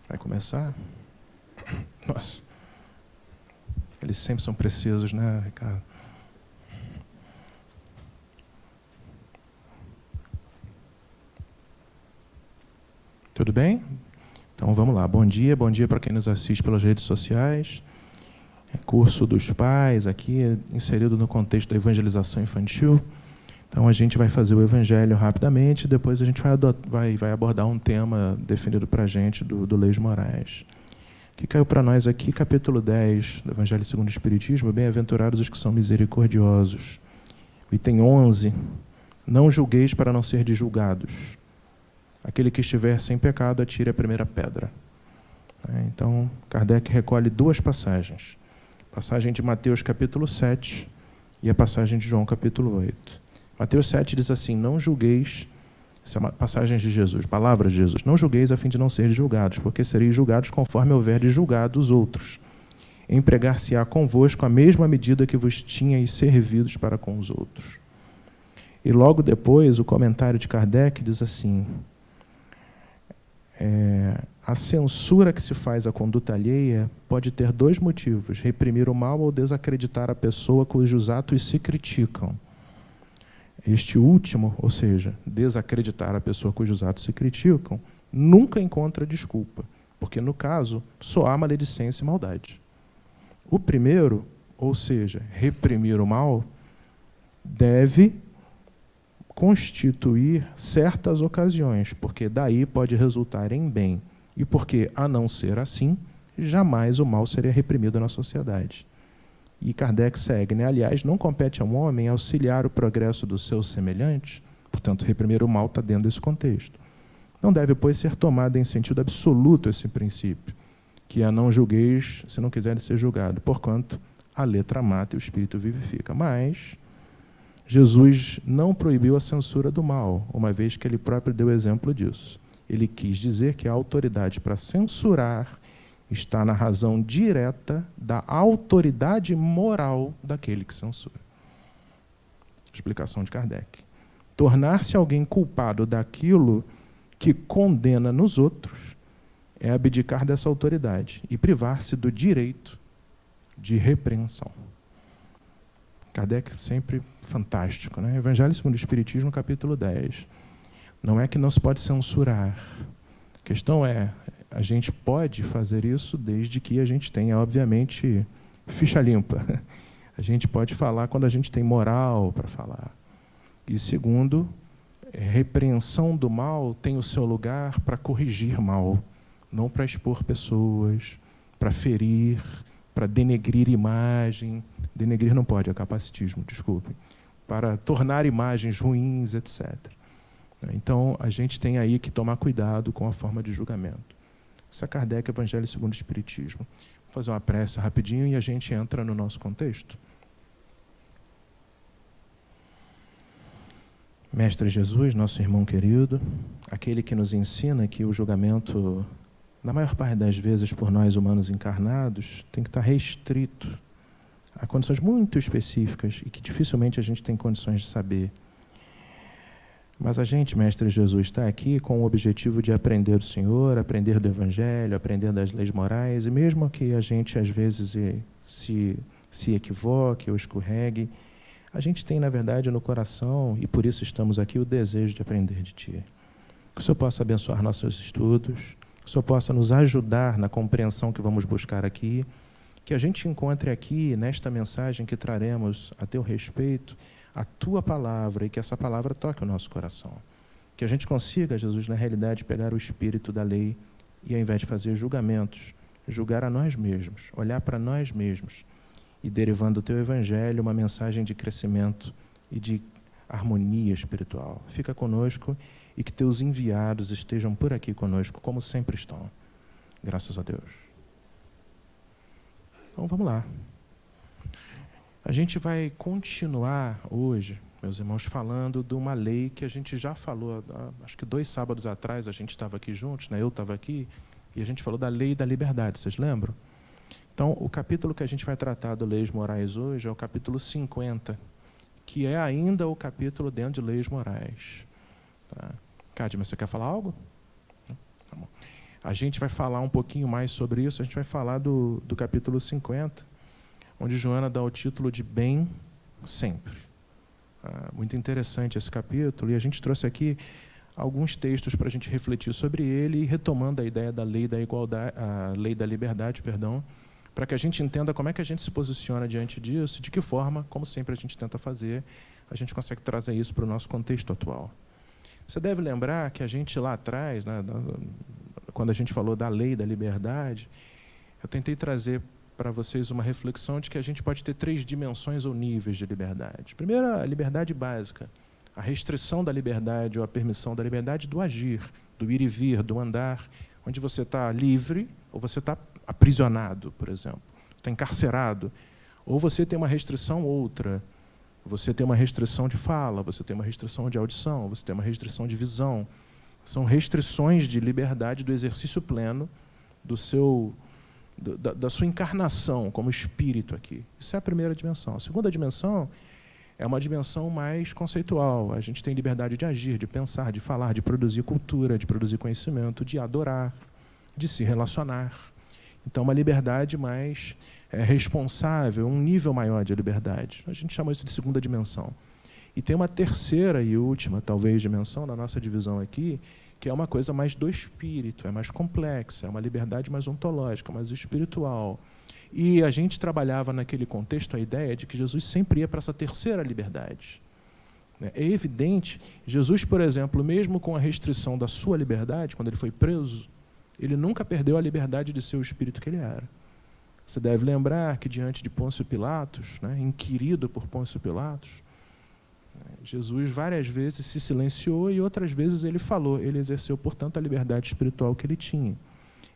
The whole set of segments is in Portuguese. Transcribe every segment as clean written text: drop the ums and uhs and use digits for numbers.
Vai começar? Nossa. Eles sempre são precisos, né, Ricardo? Tudo bem? Então vamos lá. Bom dia para quem nos assiste pelas redes sociais. Curso dos pais aqui, inserido no contexto da evangelização infantil. Então a gente vai fazer o evangelho rapidamente, depois a gente vai abordar um tema definido para a gente do Leis Morais. Que caiu para nós aqui, capítulo 10 do Evangelho segundo o Espiritismo, bem-aventurados os que são misericordiosos. Item 11, não julgueis para não ser julgados. Aquele que estiver sem pecado, atire a primeira pedra. Então, Kardec recolhe duas passagens. A passagem de Mateus, capítulo 7, e a passagem de João, capítulo 8. Mateus 7 diz assim, não julgueis, essa é uma passagem de Jesus, palavras de Jesus, não julgueis a fim de não seres julgados, porque sereis julgados conforme houverdes julgado os outros. Empregar-se-á convosco a mesma medida que vos tinhais servidos para com os outros. E logo depois, o comentário de Kardec diz assim, a censura que se faz à conduta alheia pode ter dois motivos, reprimir o mal ou desacreditar a pessoa cujos atos se criticam. Este último, ou seja, desacreditar a pessoa cujos atos se criticam, nunca encontra desculpa, porque, no caso, só há maledicência e maldade. O primeiro, ou seja, reprimir o mal, deve constituir certas ocasiões, porque daí pode resultar em bem, e porque, a não ser assim, jamais o mal seria reprimido na sociedade. E Kardec segue, né? Aliás, não compete ao homem auxiliar o progresso dos seus semelhantes, portanto, reprimir o mal está dentro desse contexto. Não deve, pois, ser tomado em sentido absoluto esse princípio, que é não julgueis se não quiserem ser julgado, porquanto a letra mata e o espírito vivifica. Mas Jesus não proibiu a censura do mal, uma vez que ele próprio deu exemplo disso. Ele quis dizer que a autoridade para censurar está na razão direta da autoridade moral daquele que censura. Explicação de Kardec. Tornar-se alguém culpado daquilo que condena nos outros é abdicar dessa autoridade e privar-se do direito de repreensão. Kardec sempre fantástico, né? Evangelho segundo o Espiritismo, capítulo 10. Não é que não se pode censurar. A questão é, a gente pode fazer isso desde que a gente tenha, obviamente, ficha limpa. A gente pode falar quando a gente tem moral para falar. E segundo, repreensão do mal tem o seu lugar para corrigir mal, não para expor pessoas, para ferir, para denegrir imagem. Denegrir não pode, é capacitismo, desculpe. Para tornar imagens ruins, etc. Então, a gente tem aí que tomar cuidado com a forma de julgamento. Isso é Kardec, Evangelho segundo o Espiritismo. Vou fazer uma prece rapidinho e a gente entra no nosso contexto. Mestre Jesus, nosso irmão querido, aquele que nos ensina que o julgamento, na maior parte das vezes por nós humanos encarnados, tem que estar restrito a condições muito específicas e que dificilmente a gente tem condições de saber. Mas a gente, Mestre Jesus, está aqui com o objetivo de aprender do Senhor, aprender do Evangelho, aprender das leis morais, e mesmo que a gente, às vezes, se equivoque ou escorregue, a gente tem, na verdade, no coração, e por isso estamos aqui, o desejo de aprender de Ti. Que o Senhor possa abençoar nossos estudos, que o Senhor possa nos ajudar na compreensão que vamos buscar aqui, que a gente encontre aqui, nesta mensagem que traremos a Teu respeito, a Tua palavra, e que essa palavra toque o nosso coração. Que a gente consiga, Jesus, na realidade, pegar o espírito da lei e, ao invés de fazer julgamentos, julgar a nós mesmos, olhar para nós mesmos e, derivando do Teu Evangelho, uma mensagem de crescimento e de harmonia espiritual. Fica conosco e que Teus enviados estejam por aqui conosco, como sempre estão. Graças a Deus. Então, vamos lá. A gente vai continuar hoje, meus irmãos, falando de uma lei que a gente já falou, acho que 2 sábados atrás a gente estava aqui juntos, né? Eu estava aqui, e a gente falou da lei da liberdade, vocês lembram? Então, o capítulo que a gente vai tratar do Leis Morais hoje é o capítulo 50, que é ainda o capítulo dentro de Leis Morais. Tá? Cádia, mas você quer falar algo? Tá bom. A gente vai falar um pouquinho mais sobre isso, a gente vai falar do capítulo 50, onde Joana dá o título de Bem Sempre. Muito interessante esse capítulo, e a gente trouxe aqui alguns textos para a gente refletir sobre ele, retomando a ideia da lei da igualdade, a lei da liberdade, perdão, para que a gente entenda como é que a gente se posiciona diante disso, de que forma, como sempre a gente tenta fazer, a gente consegue trazer isso para o nosso contexto atual. Você deve lembrar que a gente lá atrás, né, quando a gente falou da lei da liberdade, eu tentei trazer para vocês uma reflexão de que a gente pode ter 3 dimensões ou níveis de liberdade. Primeiro, a liberdade básica, a restrição da liberdade ou a permissão da liberdade do agir, do ir e vir, do andar, onde você está livre ou você está aprisionado, por exemplo, está encarcerado, ou você tem uma restrição outra, você tem uma restrição de fala, você tem uma restrição de audição, você tem uma restrição de visão. São restrições de liberdade do exercício pleno da sua encarnação como espírito aqui. Isso é a primeira dimensão. A segunda dimensão é uma dimensão mais conceitual. A gente tem liberdade de agir, de pensar, de falar, de produzir cultura, de produzir conhecimento, de adorar, de se relacionar. Então, uma liberdade mais responsável, um nível maior de liberdade. A gente chama isso de segunda dimensão. E tem uma terceira e última, talvez, dimensão na nossa divisão aqui, que é uma coisa mais do espírito, é mais complexa, é uma liberdade mais ontológica, mais espiritual. E a gente trabalhava naquele contexto a ideia de que Jesus sempre ia para essa terceira liberdade. É evidente, Jesus, por exemplo, mesmo com a restrição da sua liberdade, quando ele foi preso, ele nunca perdeu a liberdade de ser o espírito que ele era. Você deve lembrar que diante de Pôncio Pilatos, né, inquirido por Pôncio Pilatos, Jesus várias vezes se silenciou e outras vezes ele falou. Ele exerceu, portanto, a liberdade espiritual que ele tinha.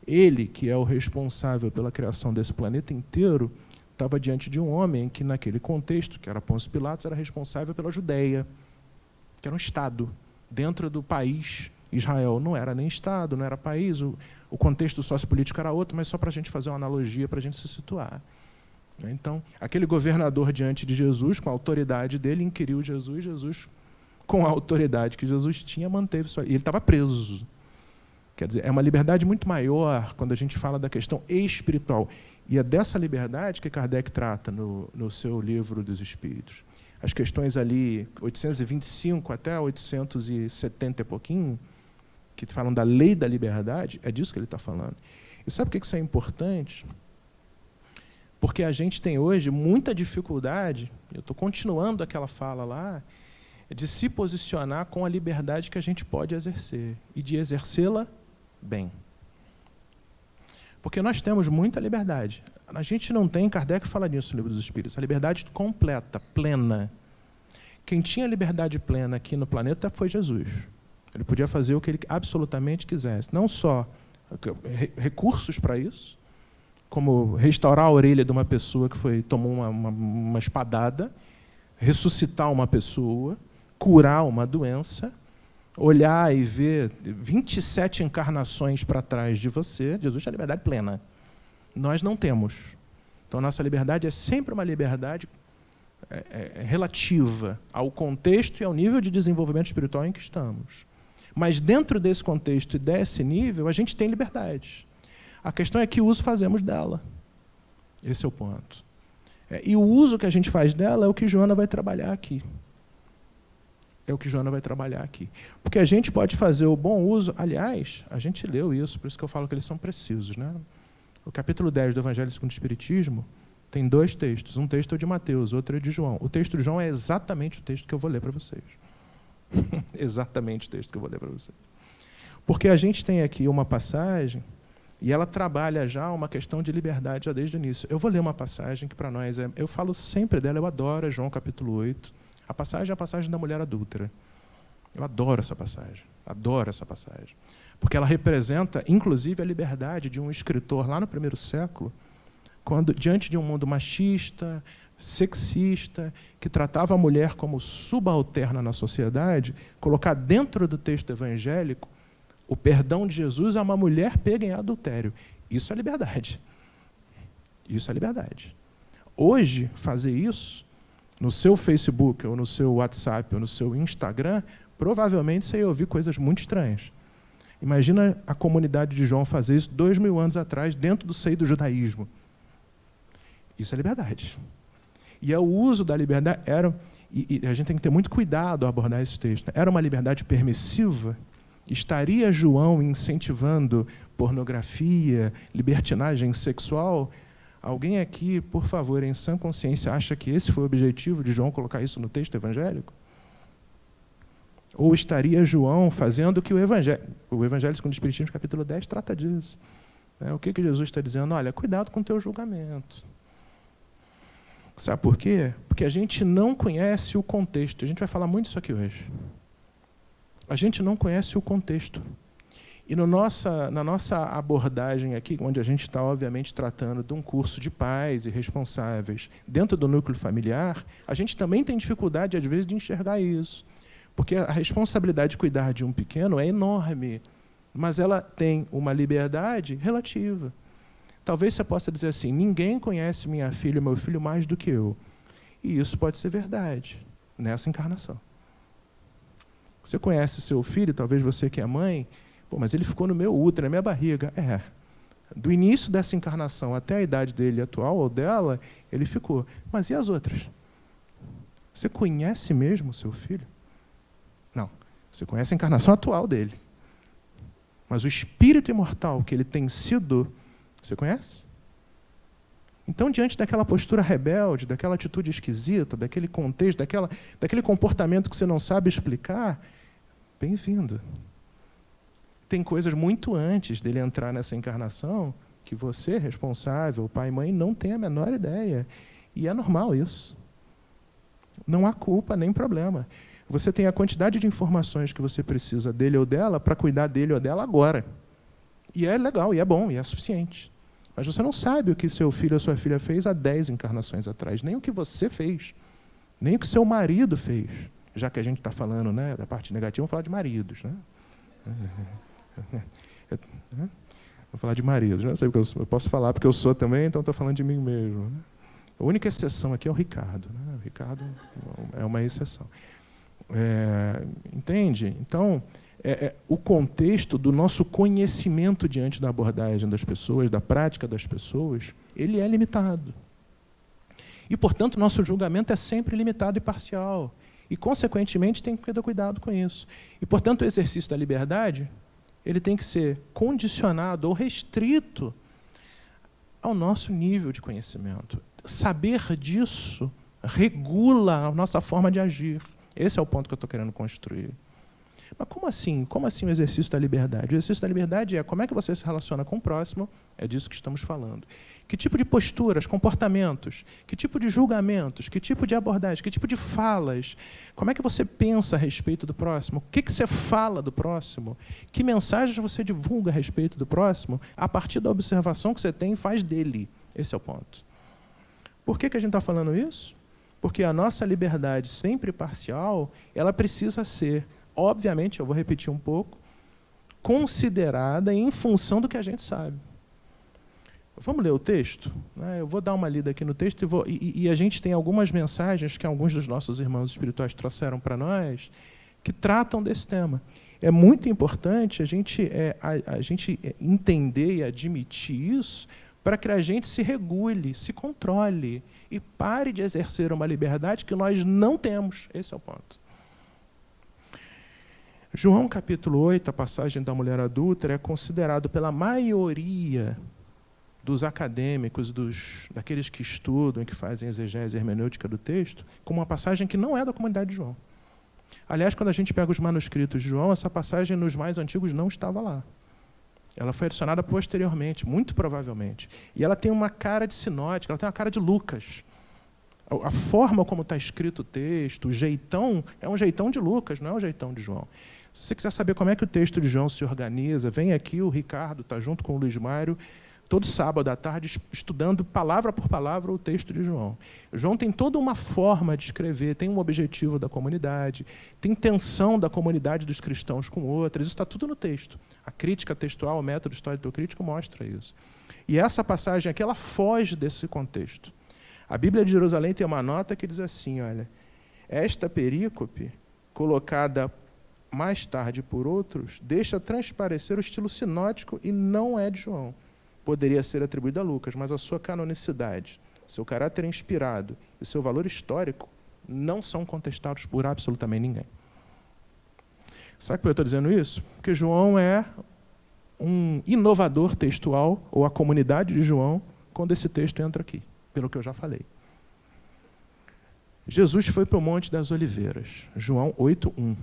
Ele, que é o responsável pela criação desse planeta inteiro, estava diante de um homem que, naquele contexto, que era Pôncio Pilatos, era responsável pela Judeia, que era um Estado, dentro do país. Israel não era nem Estado, não era país, o contexto sociopolítico era outro, mas só para a gente fazer uma analogia, para a gente se situar. Então, aquele governador diante de Jesus, com a autoridade dele, inquiriu Jesus, Jesus, com a autoridade que Jesus tinha, manteve sua... E ele estava preso. Quer dizer, é uma liberdade muito maior quando a gente fala da questão espiritual. E é dessa liberdade que Kardec trata no seu livro dos Espíritos. As questões ali, 825 até 870 e pouquinho, que falam da lei da liberdade, é disso que ele está falando. E sabe por que isso é importante? Porque a gente tem hoje muita dificuldade, eu estou continuando aquela fala lá, de se posicionar com a liberdade que a gente pode exercer e de exercê-la bem. Porque nós temos muita liberdade. A gente não tem, Kardec fala nisso no Livro dos Espíritos, a liberdade completa, plena. Quem tinha liberdade plena aqui no planeta foi Jesus. Ele podia fazer o que ele absolutamente quisesse. Não só recursos para isso, como restaurar a orelha de uma pessoa que tomou uma espadada, ressuscitar uma pessoa, curar uma doença, olhar e ver 27 encarnações para trás de você. Jesus tinha liberdade plena. Nós não temos. Então, a nossa liberdade é sempre uma liberdade relativa ao contexto e ao nível de desenvolvimento espiritual em que estamos. Mas, dentro desse contexto e desse nível, a gente tem liberdade. A questão é que uso fazemos dela. Esse é o ponto. E o uso que a gente faz dela é o que Joana vai trabalhar aqui. É o que Joana vai trabalhar aqui. Porque a gente pode fazer o bom uso... Aliás, a gente leu isso, por isso que eu falo que eles são precisos. Né? O capítulo 10 do Evangelho segundo o Espiritismo tem 2 textos. Um texto é de Mateus, outro é de João. O texto de João é exatamente o texto que eu vou ler para vocês. Exatamente o texto que eu vou ler para vocês. Porque a gente tem aqui uma passagem e ela trabalha já uma questão de liberdade já desde o início. Eu vou ler uma passagem que para nós eu falo sempre dela, eu adoro, é João capítulo 8. A passagem é a passagem da mulher adúltera. Eu adoro essa passagem, porque ela representa, inclusive, a liberdade de um escritor lá no primeiro século, quando, diante de um mundo machista, sexista, que tratava a mulher como subalterna na sociedade, colocar dentro do texto evangélico o perdão de Jesus a uma mulher pega em adultério. Isso é liberdade. Isso é liberdade. Hoje, fazer isso no seu Facebook, ou no seu WhatsApp, ou no seu Instagram, provavelmente você ia ouvir coisas muito estranhas. Imagina a comunidade de João fazer isso 2000 anos atrás, dentro do seio do judaísmo. Isso é liberdade. E o uso da liberdade e a gente tem que ter muito cuidado ao abordar esse texto. Era uma liberdade permissiva? Estaria João incentivando pornografia, libertinagem sexual? Alguém aqui, por favor, em sã consciência, acha que esse foi o objetivo de João colocar isso no texto evangélico? Ou estaria João fazendo o que o Evangelho segundo o Espiritismo, capítulo 10, trata disso? O que Jesus está dizendo? Olha, cuidado com o teu julgamento. Sabe por quê? Porque a gente não conhece o contexto. A gente vai falar muito disso aqui hoje. A gente não conhece o contexto. E na nossa abordagem aqui, onde a gente está, obviamente, tratando de um curso de pais e responsáveis dentro do núcleo familiar, a gente também tem dificuldade, às vezes, de enxergar isso. Porque a responsabilidade de cuidar de um pequeno é enorme, mas ela tem uma liberdade relativa. Talvez você possa dizer assim, ninguém conhece minha filha ou meu filho mais do que eu. E isso pode ser verdade, nessa encarnação. Você conhece seu filho, talvez você que é mãe, mas ele ficou no meu útero, na minha barriga. Do início dessa encarnação até a idade dele atual ou dela, ele ficou. Mas e as outras? Você conhece mesmo o seu filho? Não. Você conhece a encarnação atual dele. Mas o espírito imortal que ele tem sido, você conhece? Então, diante daquela postura rebelde, daquela atitude esquisita, daquele contexto, daquele comportamento que você não sabe explicar, bem-vindo. Tem coisas muito antes dele entrar nessa encarnação que você, responsável, pai e mãe, não tem a menor ideia. E é normal isso. Não há culpa nem problema. Você tem a quantidade de informações que você precisa dele ou dela para cuidar dele ou dela agora. E é legal, e é bom, e é suficiente. Mas você não sabe o que seu filho ou sua filha fez há 10 encarnações atrás, nem o que você fez, nem o que seu marido fez. Já que a gente está falando, né, da parte negativa, vamos falar de maridos. Né? Vou falar de maridos. Não sei porque eu posso falar porque eu sou também, então estou falando de mim mesmo. Né? A única exceção aqui é o Ricardo. Né? O Ricardo é uma exceção. Entende? Então, o contexto do nosso conhecimento diante da abordagem das pessoas, da prática das pessoas, ele é limitado. E, portanto, nosso julgamento é sempre limitado e parcial. E, consequentemente, tem que ter cuidado com isso. E, portanto, o exercício da liberdade, ele tem que ser condicionado ou restrito ao nosso nível de conhecimento. Saber disso regula a nossa forma de agir. Esse é o ponto que eu estou querendo construir. Mas como assim? Como assim o exercício da liberdade? O exercício da liberdade é como é que você se relaciona com o próximo, é disso que estamos falando. Que tipo de posturas, comportamentos, que tipo de julgamentos, que tipo de abordagem, que tipo de falas, como é que você pensa a respeito do próximo, o que você fala do próximo, que mensagens você divulga a respeito do próximo, a partir da observação que você tem e faz dele. Esse é o ponto. Por que a gente está falando isso? Porque a nossa liberdade, sempre parcial, ela precisa ser, obviamente, eu vou repetir um pouco, considerada em função do que a gente sabe. Vamos ler o texto? Eu vou dar uma lida aqui no texto e a gente tem algumas mensagens que alguns dos nossos irmãos espirituais trouxeram para nós que tratam desse tema. É muito importante a gente entender e admitir isso para que a gente se regule, se controle e pare de exercer uma liberdade que nós não temos. Esse é o ponto. João capítulo 8, a passagem da mulher adúltera, é considerado pela maioria dos acadêmicos, daqueles que estudam e que fazem exegese hermenêutica do texto, como uma passagem que não é da comunidade de João. Aliás, quando a gente pega os manuscritos de João, essa passagem nos mais antigos não estava lá. Ela foi adicionada posteriormente, muito provavelmente. E ela tem uma cara de sinótica, ela tem uma cara de Lucas. A forma como está escrito o texto, o jeitão, é um jeitão de Lucas, não é um jeitão de João. Se você quiser saber como é que o texto de João se organiza, vem aqui, o Ricardo está junto com o Luiz Mário, todo sábado à tarde, estudando palavra por palavra o texto de João. João tem toda uma forma de escrever, tem um objetivo da comunidade, tem tensão da comunidade dos cristãos com outras, isso está tudo no texto. A crítica textual, o método histórico-crítico mostra isso. E essa passagem aqui, ela foge desse contexto. A Bíblia de Jerusalém tem uma nota que diz assim, olha, esta perícope, colocada mais tarde por outros, deixa transparecer o estilo sinótico e não é de João. Poderia ser atribuído a Lucas, mas a sua canonicidade, seu caráter inspirado e seu valor histórico não são contestados por absolutamente ninguém. Sabe por que eu estou dizendo isso? Porque João é um inovador textual, ou a comunidade de João, quando esse texto entra aqui, pelo que eu já falei. Jesus foi para o Monte das Oliveiras, João 8:1.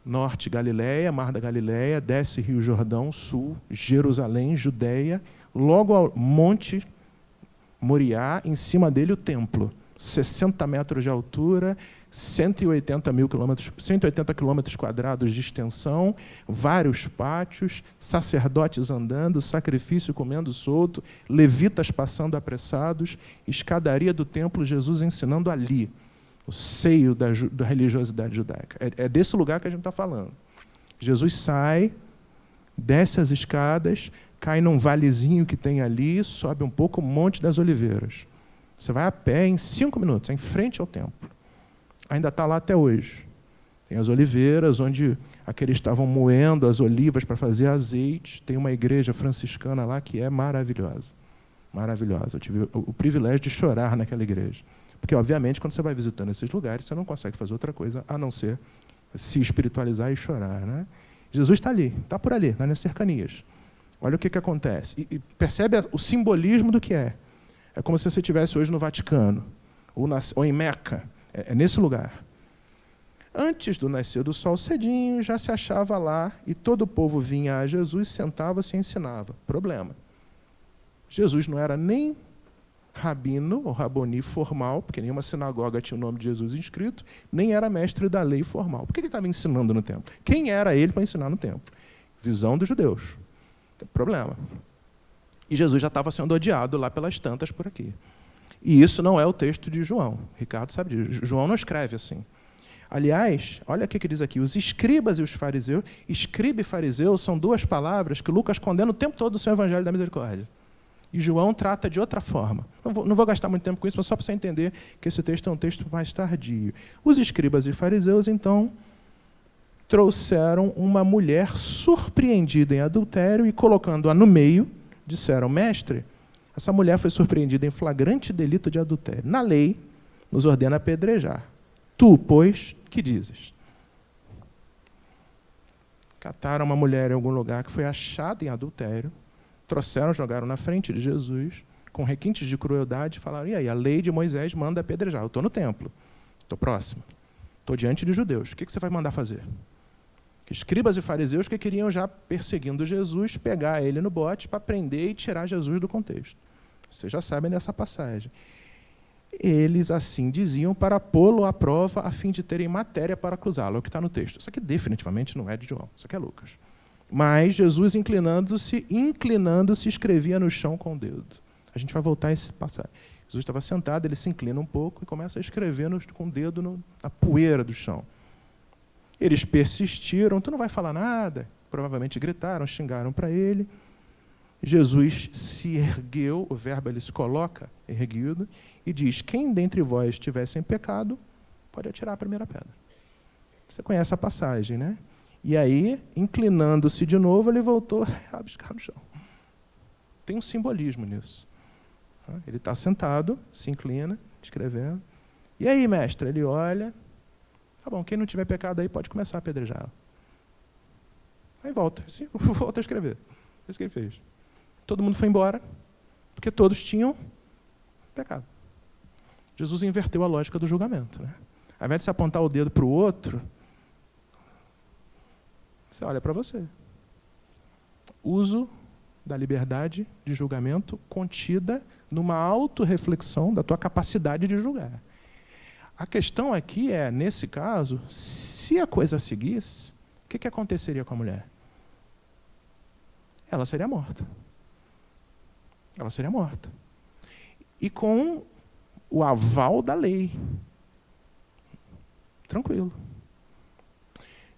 Norte, Galileia, Mar da Galileia, desce Rio Jordão, sul, Jerusalém, Judeia, logo ao Monte Moriá, em cima dele o templo, 60 metros de altura, 180 quilômetros quadrados de extensão, vários pátios, sacerdotes andando, sacrifício comendo solto, levitas passando apressados, escadaria do templo, Jesus ensinando ali, o seio da religiosidade judaica. É desse lugar que a gente está falando. Jesus sai, desce as escadas, cai num valezinho que tem ali, sobe um pouco o Monte das Oliveiras. Você vai a pé em 5 minutos, em frente ao templo. Ainda está lá até hoje. Tem as oliveiras, onde aqueles estavam moendo as olivas para fazer azeite. Tem uma igreja franciscana lá que é maravilhosa. Maravilhosa. Eu tive o privilégio de chorar naquela igreja. Porque, obviamente, quando você vai visitando esses lugares, você não consegue fazer outra coisa a não ser se espiritualizar e chorar, né? Jesus está ali, está por ali, nas cercanias. Olha o que acontece. E percebe o simbolismo do que é. É como se você estivesse hoje no Vaticano, ou em Meca. É nesse lugar. Antes do nascer do sol cedinho, já se achava lá, e todo o povo vinha a Jesus, sentava-se e ensinava. Problema. Jesus não era nem rabino ou raboni formal, porque nenhuma sinagoga tinha o nome de Jesus inscrito, nem era mestre da lei formal. Por que ele estava ensinando no templo? Quem era ele para ensinar no templo? Visão dos judeus. Problema. E Jesus já estava sendo odiado lá pelas tantas por aqui. E isso não é o texto de João. Ricardo sabe disso. João não escreve assim. Aliás, olha o que diz aqui. Os escribas e os fariseus. Escriba e fariseu são duas palavras que Lucas condena o tempo todo no seu Evangelho da Misericórdia. E João trata de outra forma. Não vou gastar muito tempo com isso, mas só para você entender que esse texto é um texto mais tardio. Os escribas e fariseus, então, trouxeram uma mulher surpreendida em adultério e, colocando-a no meio, disseram: mestre, essa mulher foi surpreendida em flagrante delito de adultério. Na lei, nos ordena apedrejar. Tu, pois, que dizes? Cataram uma mulher em algum lugar que foi achada em adultério, trouxeram, jogaram na frente de Jesus, com requintes de crueldade, e falaram: e aí, a lei de Moisés manda apedrejar. Eu estou no templo, estou próximo, estou diante de judeus. O que você vai mandar fazer? Escribas e fariseus que queriam, já perseguindo Jesus, pegar ele no bote para prender e tirar Jesus do contexto. Vocês já sabem dessa passagem. Eles assim diziam para pô-lo à prova, a fim de terem matéria para acusá-lo. É o que está no texto. Isso aqui definitivamente não é de João, isso aqui é Lucas. Mas Jesus, inclinando-se, escrevia no chão com o dedo. A gente vai voltar a esse passagem. Jesus estava sentado, ele se inclina um pouco e começa a escrever com o dedo na poeira do chão. Eles persistiram: tu não vai falar nada? Provavelmente gritaram, xingaram para ele. Jesus se ergueu, o verbo ele se coloca erguido, e diz: quem dentre vós estiver sem pecado, pode atirar a primeira pedra. Você conhece a passagem, né? E aí, inclinando-se de novo, ele voltou a rabiscar no chão. Tem um simbolismo nisso. Ele está sentado, se inclina, escrevendo. E aí, mestre? Ele olha. Tá bom, quem não tiver pecado aí pode começar a apedrejar. Aí volta a escrever. É isso que ele fez. Todo mundo foi embora, porque todos tinham pecado. Jesus inverteu a lógica do julgamento, né? Ao invés de se apontar o dedo para o outro, você olha para você. Uso da liberdade de julgamento contida numa autorreflexão da tua capacidade de julgar. A questão aqui é, nesse caso, se a coisa seguisse, o que aconteceria com a mulher? Ela seria morta. Ela seria morta. E com o aval da lei. Tranquilo.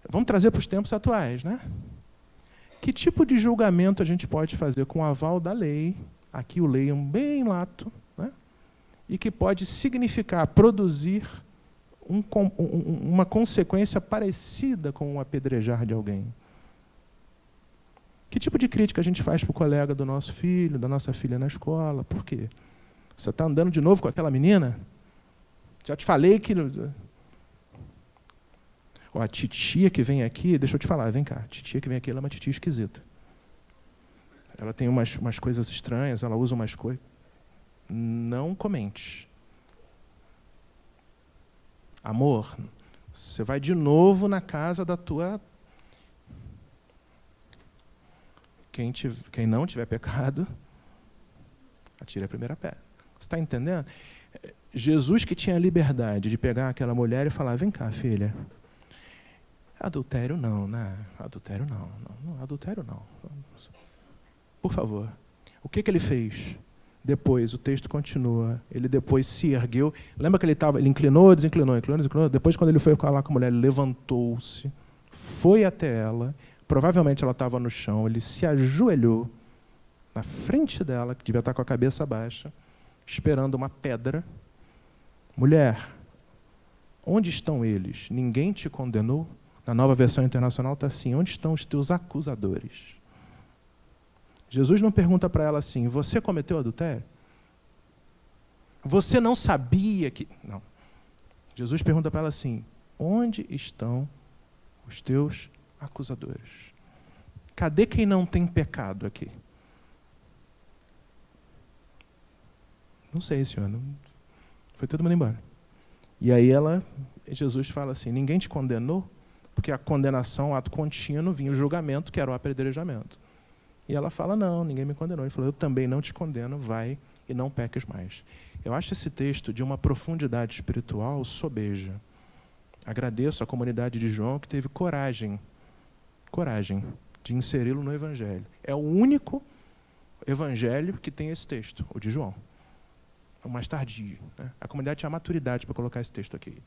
Vamos trazer para os tempos atuais, né? Que tipo de julgamento a gente pode fazer com o aval da lei? Aqui o leiam bem lato, né? E que pode significar produzir uma consequência parecida com o apedrejar de alguém. Que tipo de crítica a gente faz para o colega do nosso filho, da nossa filha na escola? Por quê? Você está andando de novo com aquela menina? Já te falei que... Ó, a titia que vem aqui, deixa eu te falar, vem cá, a titia que vem aqui, ela é uma titia esquisita. Ela tem umas coisas estranhas, ela usa umas coisas... Não comente. Amor, você vai de novo na casa da tua... Quem não tiver pecado, atire a primeira pedra. Você está entendendo? Jesus, que tinha a liberdade de pegar aquela mulher e falar, vem cá, filha, adultério não, né? Adultério não, adultério não. Por favor. O que ele fez? Depois, o texto continua, ele depois se ergueu. Lembra que ele inclinou, desinclinou, desinclinou. Depois, quando ele foi falar com a mulher, ele levantou-se, foi até ela. Provavelmente ela estava no chão, ele se ajoelhou na frente dela, que devia estar com a cabeça baixa, esperando uma pedra. Mulher, onde estão eles? Ninguém te condenou? Na Nova Versão Internacional está assim, onde estão os teus acusadores? Jesus não pergunta para ela assim, você cometeu adultério? Você não sabia que... Não. Jesus pergunta para ela assim, onde estão os teus acusadores? Cadê quem não tem pecado aqui? Não sei, Senhor. Não... Foi todo mundo embora. E aí Jesus fala assim, ninguém te condenou? Porque a condenação, o ato contínuo, vinha o julgamento, que era o apedrejamento. E ela fala, não, ninguém me condenou. Ele falou, eu também não te condeno, vai e não peques mais. Eu acho esse texto de uma profundidade espiritual sobeja. Agradeço à comunidade de João que teve coragem de inseri-lo no Evangelho. É o único Evangelho que tem esse texto, o de João. O mais tardio. Né? A comunidade tinha maturidade para colocar esse texto aqui.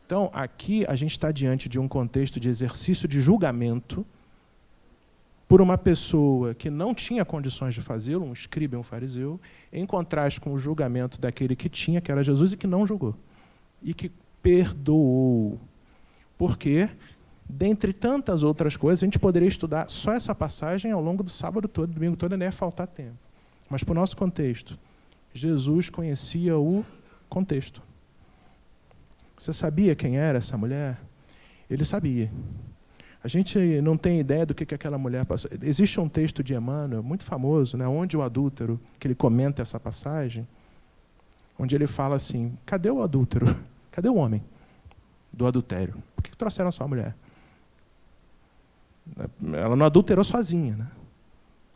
Então, aqui a gente está diante de um contexto de exercício de julgamento por uma pessoa que não tinha condições de fazê-lo, um escriba e um fariseu, em contraste com o julgamento daquele que tinha, que era Jesus, e que não julgou. E que perdoou. Porque, dentre tantas outras coisas, a gente poderia estudar só essa passagem ao longo do sábado todo, domingo todo, e nem ia faltar tempo. Mas, para o nosso contexto, Jesus conhecia o contexto. Você sabia quem era essa mulher? Ele sabia. A gente não tem ideia do que aquela mulher passou. Existe um texto de Emmanuel, muito famoso, né, onde o adúltero, que ele comenta essa passagem, onde ele fala assim, cadê o adúltero? Cadê o homem do adultério? Por que trouxeram só a mulher? Ela não adulterou sozinha, né?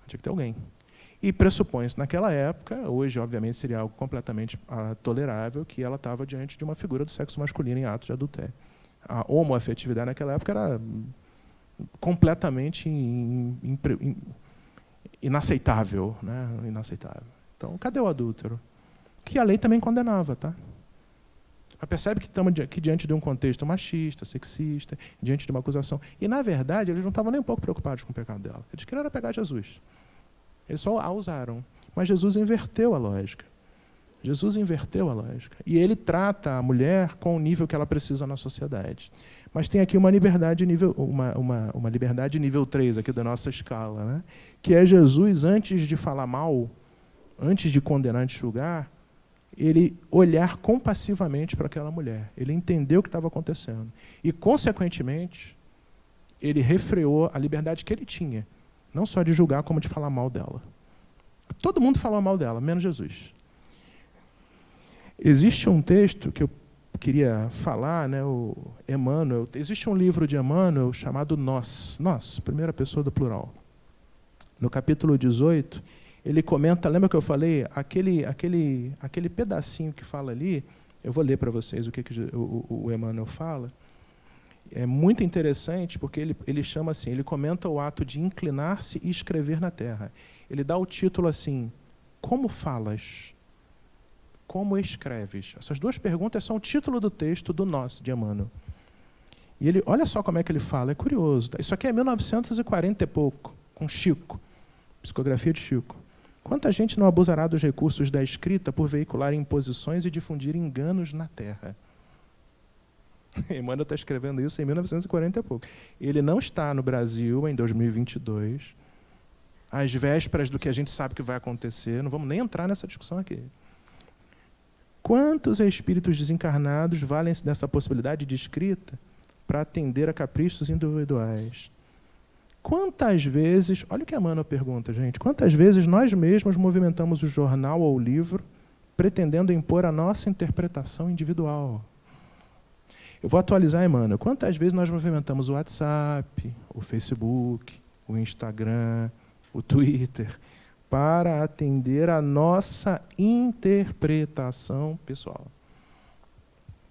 Tinha que ter alguém. E pressupõe-se naquela época, hoje obviamente seria algo completamente tolerável, que ela estava diante de uma figura do sexo masculino em atos de adultério. A homoafetividade naquela época era completamente inaceitável, né? Inaceitável. Então, cadê o adúltero? Que a lei também condenava, tá? Mas percebe que estamos aqui diante de um contexto machista, sexista, diante de uma acusação. E, na verdade, eles não estavam nem um pouco preocupados com o pecado dela. Eles queriam pegar Jesus. Eles só a usaram. Mas Jesus inverteu a lógica. Jesus inverteu a lógica. E ele trata a mulher com o nível que ela precisa na sociedade. Mas tem aqui uma liberdade nível, uma liberdade nível 3 aqui da nossa escala, né? Que é Jesus, antes de falar mal, antes de condenar, antes de julgar, ele olhar compassivamente para aquela mulher. Ele entendeu o que estava acontecendo. E, consequentemente, ele refreou a liberdade que ele tinha, não só de julgar, como de falar mal dela. Todo mundo falou mal dela, menos Jesus. Existe um texto que eu queria falar, né, o Emmanuel. Existe um livro de Emmanuel chamado Nós, primeira pessoa do plural. No capítulo 18, ele comenta, lembra que eu falei, aquele pedacinho que fala ali, eu vou ler para vocês o que o Emmanuel fala. É muito interessante, porque ele chama assim, ele comenta o ato de inclinar-se e escrever na terra. Ele dá o título assim, como falas? Como escreves? Essas duas perguntas são o título do texto do Nós, de Emmanuel. E ele, olha só como é que ele fala, é curioso. Tá? Isso aqui é 1940 e pouco, com Chico, psicografia de Chico. Quanta gente não abusará dos recursos da escrita por veicular imposições e difundir enganos na terra? Emmanuel está escrevendo isso em 1940 e pouco. Ele não está no Brasil em 2022, às vésperas do que a gente sabe que vai acontecer. Não vamos nem entrar nessa discussão aqui. Quantos espíritos desencarnados valem-se dessa possibilidade de escrita para atender a caprichos individuais? Quantas vezes, olha o que Emmanuel pergunta, gente, quantas vezes nós mesmos movimentamos o jornal ou o livro pretendendo impor a nossa interpretação individual? Eu vou atualizar, Emmanuel. Quantas vezes nós movimentamos o WhatsApp, o Facebook, o Instagram, o Twitter, para atender a nossa interpretação pessoal?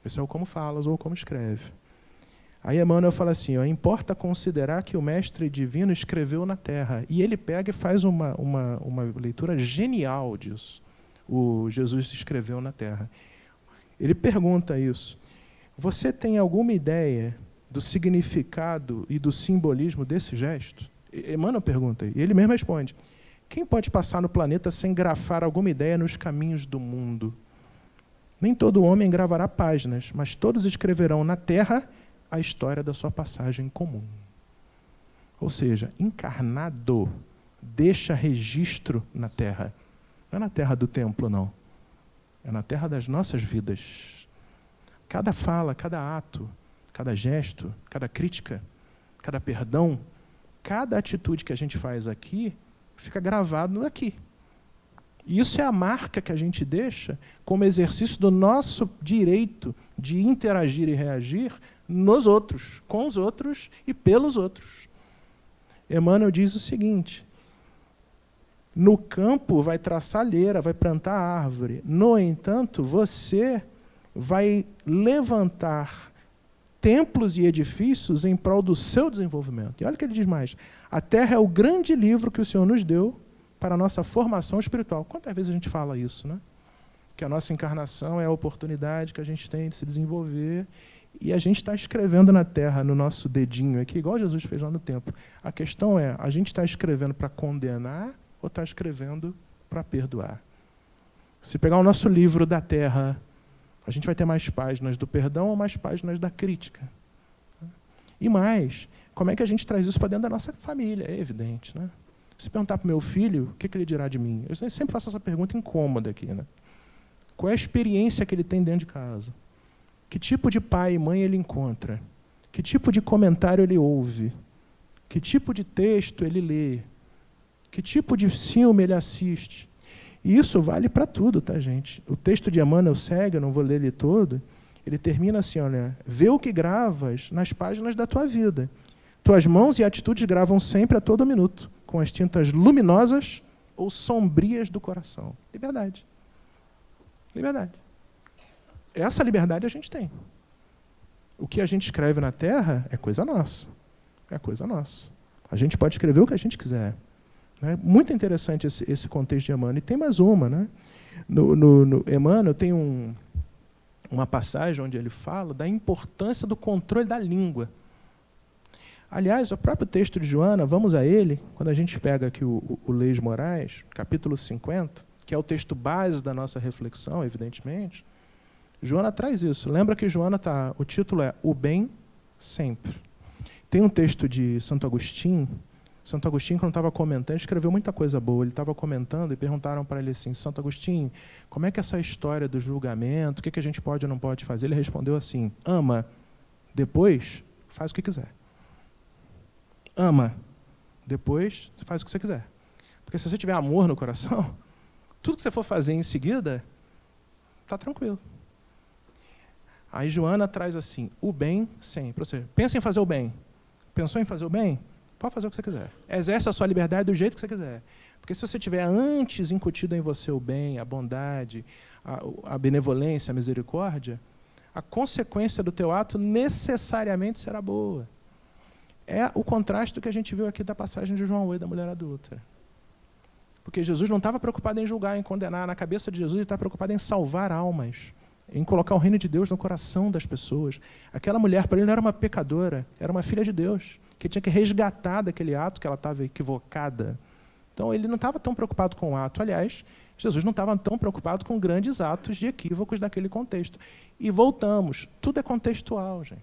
Esse é o como falas ou como escreve. Aí Emmanuel fala assim, ó, importa considerar que o Mestre Divino escreveu na Terra. E ele pega e faz uma leitura genial disso. O Jesus escreveu na Terra. Ele pergunta isso. Você tem alguma ideia do significado e do simbolismo desse gesto? Emmanuel pergunta, e ele mesmo responde. Quem pode passar no planeta sem grafar alguma ideia nos caminhos do mundo? Nem todo homem gravará páginas, mas todos escreverão na Terra a história da sua passagem comum. Ou seja, encarnado deixa registro na Terra. Não é na terra do templo, não. É na terra das nossas vidas. Cada fala, cada ato, cada gesto, cada crítica, cada perdão, cada atitude que a gente faz aqui, fica gravado aqui. E isso é a marca que a gente deixa como exercício do nosso direito de interagir e reagir nos outros, com os outros e pelos outros. Emmanuel diz o seguinte, no campo vai traçar leira, vai plantar árvore. No entanto, você vai levantar templos e edifícios em prol do seu desenvolvimento. E olha o que ele diz mais. A Terra é o grande livro que o Senhor nos deu para a nossa formação espiritual. Quantas vezes a gente fala isso, né? Que a nossa encarnação é a oportunidade que a gente tem de se desenvolver. E a gente está escrevendo na Terra, no nosso dedinho aqui, igual Jesus fez lá no templo. A questão é, a gente está escrevendo para condenar ou está escrevendo para perdoar? Se pegar o nosso livro da Terra, a gente vai ter mais páginas do perdão ou mais páginas da crítica? E mais, como é que a gente traz isso para dentro da nossa família? É evidente, né? Se perguntar para o meu filho, o que ele dirá de mim? Eu sempre faço essa pergunta incômoda aqui, né? Qual é a experiência que ele tem dentro de casa? Que tipo de pai e mãe ele encontra? Que tipo de comentário ele ouve? Que tipo de texto ele lê? Que tipo de filme ele assiste? E isso vale para tudo, tá, gente? O texto de Emmanuel segue, eu não vou ler ele todo, ele termina assim, olha, vê o que gravas nas páginas da tua vida. Tuas mãos e atitudes gravam sempre a todo minuto, com as tintas luminosas ou sombrias do coração. Liberdade. Liberdade. Essa liberdade a gente tem. O que a gente escreve na Terra é coisa nossa. É coisa nossa. A gente pode escrever o que a gente quiser. Né? Muito interessante esse contexto de Emmanuel. E tem mais uma. Né? No Emmanuel tem uma passagem onde ele fala da importância do controle da língua. Aliás, o próprio texto de Joana, vamos a ele, quando a gente pega aqui o Leis Morais, capítulo 50, que é o texto base da nossa reflexão, evidentemente, Joana traz isso. Lembra que Joana o título é O Bem Sempre. Tem um texto de Santo Agostinho. Santo Agostinho, quando estava comentando, ele escreveu muita coisa boa. Ele estava comentando e perguntaram para ele assim, Santo Agostinho, como é que é essa história do julgamento, o que a gente pode ou não pode fazer? Ele respondeu assim, ama, depois faz o que quiser. Ama, depois faz o que você quiser. Porque se você tiver amor no coração, tudo que você for fazer em seguida, está tranquilo. Aí Joana traz assim, o bem sempre. Ou seja, pensa em fazer o bem. Pensou em fazer o bem? Pode fazer o que você quiser. Exerce a sua liberdade do jeito que você quiser. Porque se você tiver antes incutido em você o bem, a bondade, a benevolência, a misericórdia, a consequência do teu ato necessariamente será boa. É o contraste do que a gente viu aqui da passagem de João 8, da mulher adulta. Porque Jesus não estava preocupado em julgar, em condenar. Na cabeça de Jesus, ele estava preocupado em salvar almas, em colocar o reino de Deus no coração das pessoas. Aquela mulher, para ele, não era uma pecadora, era uma filha de Deus, que tinha que resgatar daquele ato que ela estava equivocada, Então, ele não estava tão preocupado com o ato. Aliás, Jesus não estava tão preocupado com grandes atos de equívocos daquele contexto. E voltamos. Tudo é contextual, gente.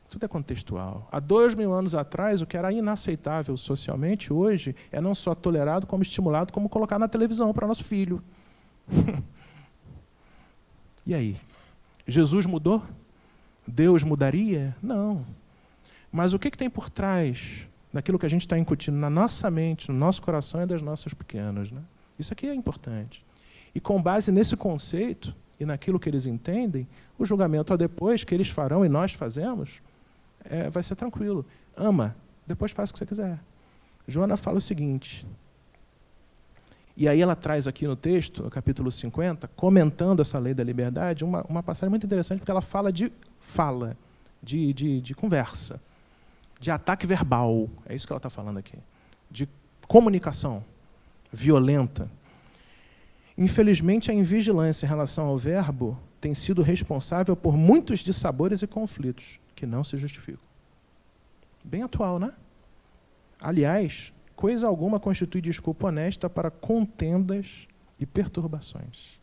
Tudo é contextual. Há 2000 anos atrás, o que era inaceitável socialmente, hoje, é não só tolerado, como estimulado, como colocar na televisão para nosso filho. E aí? Jesus mudou? Deus mudaria? Não. Mas o que tem por trás daquilo que a gente está incutindo na nossa mente, no nosso coração e das nossas pequenas, né? Isso aqui é importante. E com base nesse conceito e naquilo que eles entendem, o julgamento a depois que eles farão e nós fazemos, vai ser tranquilo. Ama, depois faz o que você quiser. Joana fala o seguinte, e aí ela traz aqui no texto, no capítulo 50, comentando essa lei da liberdade, uma passagem muito interessante, porque ela fala de conversa, de ataque verbal, é isso que ela está falando aqui, de comunicação violenta. Infelizmente, a invigilância em relação ao verbo tem sido responsável por muitos dissabores e conflitos que não se justificam. Bem atual, né? Aliás, coisa alguma constitui desculpa honesta para contendas e perturbações.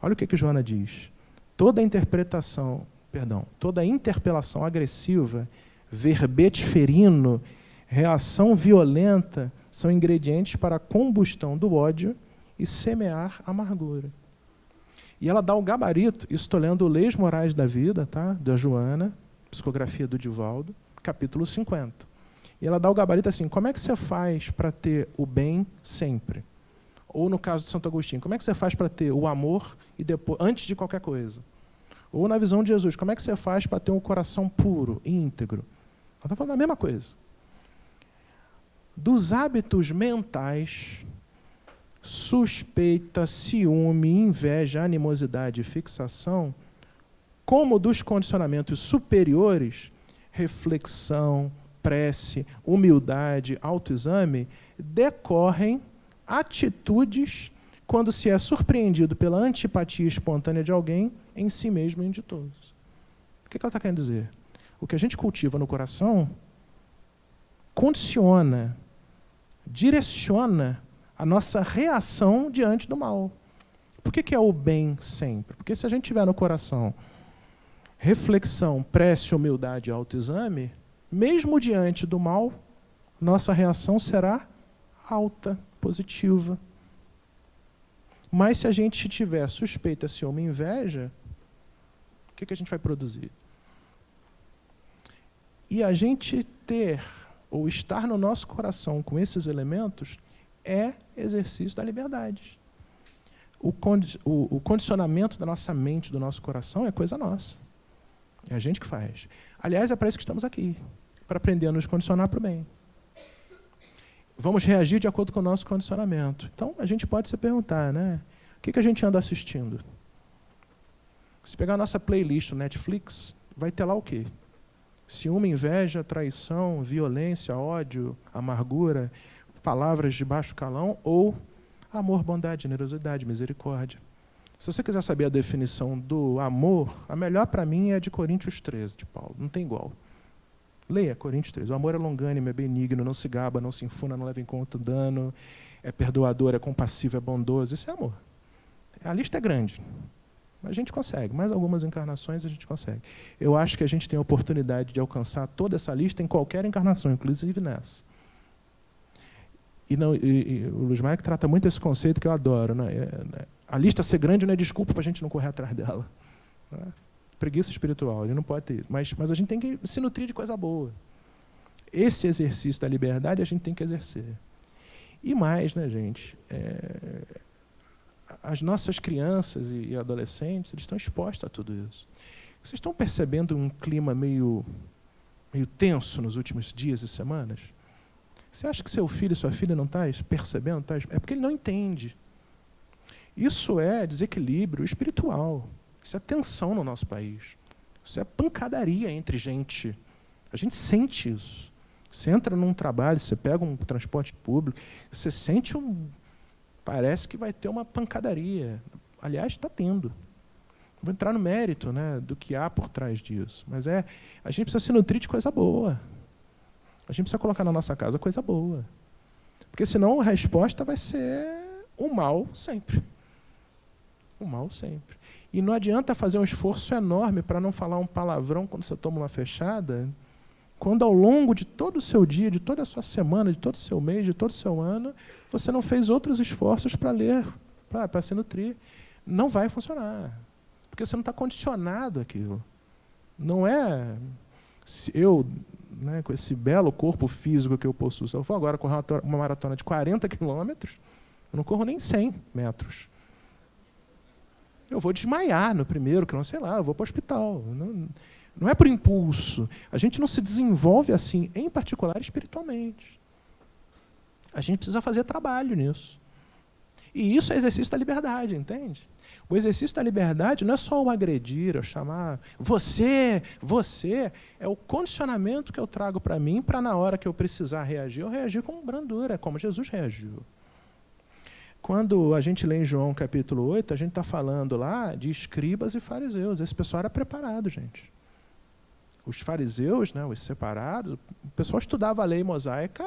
Olha o que Joana diz. Toda interpelação agressiva, verbete ferino, reação violenta são ingredientes para a combustão do ódio e semear amargura. E ela dá o gabarito, isso estou lendo Leis Morais da Vida, tá? Da Joana, psicografia do Divaldo, capítulo 50. E ela dá o gabarito assim, como é que você faz para ter o bem sempre? Ou no caso de Santo Agostinho, como é que você faz para ter o amor e depois, antes de qualquer coisa? Ou na visão de Jesus, como é que você faz para ter um coração puro, íntegro? Ela está falando a mesma coisa. Dos hábitos mentais, suspeita, ciúme, inveja, animosidade e fixação, como dos condicionamentos superiores, reflexão, prece, humildade, autoexame, decorrem atitudes quando se é surpreendido pela antipatia espontânea de alguém em si mesmo e de todos. O que ela está querendo dizer? O que a gente cultiva no coração condiciona, direciona a nossa reação diante do mal. Por que é o bem sempre? Porque se a gente tiver no coração reflexão, prece, humildade e autoexame, mesmo diante do mal, nossa reação será alta, positiva. Mas se a gente tiver suspeita, ciúme e inveja, o que a gente vai produzir? E a gente ter ou estar no nosso coração com esses elementos é exercício da liberdade. O condicionamento da nossa mente, do nosso coração, é coisa nossa. É a gente que faz. Aliás, é para isso que estamos aqui, para aprender a nos condicionar para o bem. Vamos reagir de acordo com o nosso condicionamento. Então, a gente pode se perguntar, né? O que a gente anda assistindo? Se pegar a nossa playlist no Netflix, vai ter lá o quê? Ciúme, inveja, traição, violência, ódio, amargura, palavras de baixo calão ou amor, bondade, generosidade, misericórdia. Se você quiser saber a definição do amor, a melhor para mim é de Coríntios 13, de Paulo. Não tem igual. Leia Coríntios 13. O amor é longânimo, é benigno, não se gaba, não se enfuna, não leva em conta o dano, é perdoador, é compassivo, é bondoso. Isso é amor. A lista é grande. A gente consegue. Mais algumas encarnações a gente consegue. Eu acho que a gente tem a oportunidade de alcançar toda essa lista em qualquer encarnação, inclusive nessa. E o Luiz Maia trata muito esse conceito que eu adoro. Né? A lista ser grande não é desculpa para a gente não correr atrás dela. Né? Preguiça espiritual, ele não pode ter. Mas a gente tem que se nutrir de coisa boa. Esse exercício da liberdade a gente tem que exercer. E mais, né, gente? As nossas crianças e adolescentes, eles estão expostos a tudo isso. Vocês estão percebendo um clima meio tenso nos últimos dias e semanas? Você acha que seu filho e sua filha não estão percebendo? É porque ele não entende. Isso é desequilíbrio espiritual. Isso é tensão no nosso país. Isso é pancadaria entre gente. A gente sente isso. Você entra num trabalho, você pega um transporte público, você sente parece que vai ter uma pancadaria. Aliás, está tendo. Vou entrar no mérito, né, do que há por trás disso. Mas a gente precisa se nutrir de coisa boa. A gente precisa colocar na nossa casa coisa boa. Porque senão a resposta vai ser o mal sempre. O mal sempre. E não adianta fazer um esforço enorme para não falar um palavrão quando você toma uma fechada, quando ao longo de todo o seu dia, de toda a sua semana, de todo o seu mês, de todo o seu ano, você não fez outros esforços para ler, para se nutrir. Não vai funcionar. Porque você não está condicionado àquilo. Não é... Eu, né, com esse belo corpo físico que eu possuo, se eu for agora correr uma maratona de 40 quilômetros, eu não corro nem 100 metros. Eu vou desmaiar no primeiro, que não sei lá, eu vou para o hospital. Não é por impulso. A gente não se desenvolve assim, em particular espiritualmente. A gente precisa fazer trabalho nisso. E isso é exercício da liberdade, entende? O exercício da liberdade não é só o agredir, o chamar você, é o condicionamento que eu trago para mim, para na hora que eu precisar reagir, eu reagir com brandura, como Jesus reagiu. Quando a gente lê em João capítulo 8, a gente está falando lá de escribas e fariseus. Esse pessoal era preparado, gente. Os fariseus, né, os separados, o pessoal estudava a lei mosaica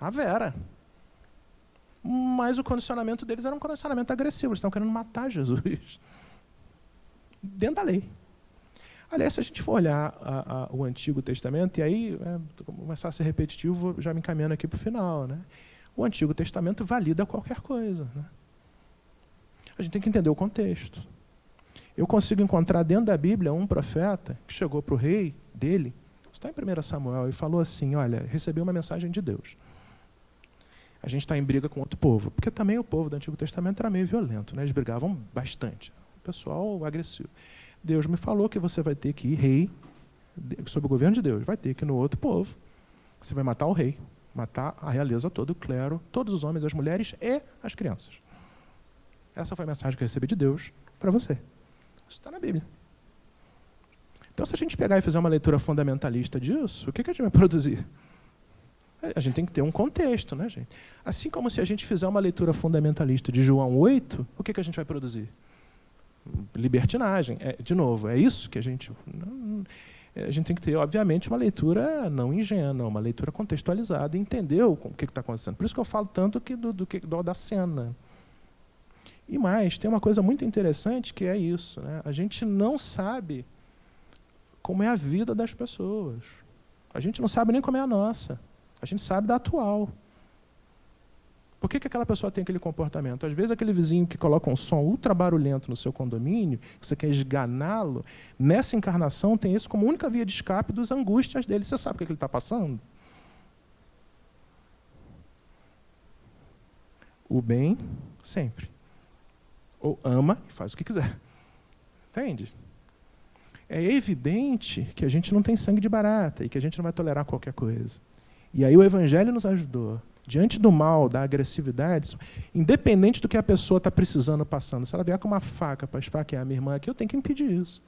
à vera. Mas o condicionamento deles era um condicionamento agressivo. Eles estavam querendo matar Jesus. Dentro da lei. Aliás, se a gente for olhar o Antigo Testamento, e aí, começar a ser repetitivo, já me encaminhando aqui para o final, né? O Antigo Testamento valida qualquer coisa, né? A gente tem que entender o contexto. Eu consigo encontrar dentro da Bíblia um profeta que chegou para o rei dele, está em 1 Samuel, e falou assim, olha, recebi uma mensagem de Deus. A gente está em briga com outro povo, porque também o povo do Antigo Testamento era meio violento, né? Eles brigavam bastante, o pessoal agressivo. Deus me falou que você vai ter que ir rei, sob o governo de Deus, vai ter que ir no outro povo, você vai matar o rei, matar a realeza toda, o clero, todos os homens, as mulheres e as crianças. Essa foi a mensagem que eu recebi de Deus para você. Isso está na Bíblia. Então, se a gente pegar e fizer uma leitura fundamentalista disso, o que a gente vai produzir? A gente tem que ter um contexto, né, gente? Assim como se a gente fizer uma leitura fundamentalista de João 8, o que a gente vai produzir? Libertinagem. De novo, é isso que a gente... A gente tem que ter, obviamente, uma leitura não ingênua, uma leitura contextualizada e entender o que está acontecendo. Por isso que eu falo tanto da cena. E mais, tem uma coisa muito interessante que é isso, né? A gente não sabe como é a vida das pessoas. A gente não sabe nem como é a nossa. A gente sabe da atual. Por que aquela pessoa tem aquele comportamento? Às vezes aquele vizinho que coloca um som ultra barulhento no seu condomínio, que você quer esganá-lo, nessa encarnação tem isso como única via de escape das angústias dele. Você sabe o que ele está passando? O bem, sempre. Ou ama e faz o que quiser. Entende? É evidente que a gente não tem sangue de barata e que a gente não vai tolerar qualquer coisa. E aí o Evangelho nos ajudou. Diante do mal, da agressividade, independente do que a pessoa está precisando, passando, se ela vier com uma faca para esfaquear a minha irmã aqui, eu tenho que impedir isso.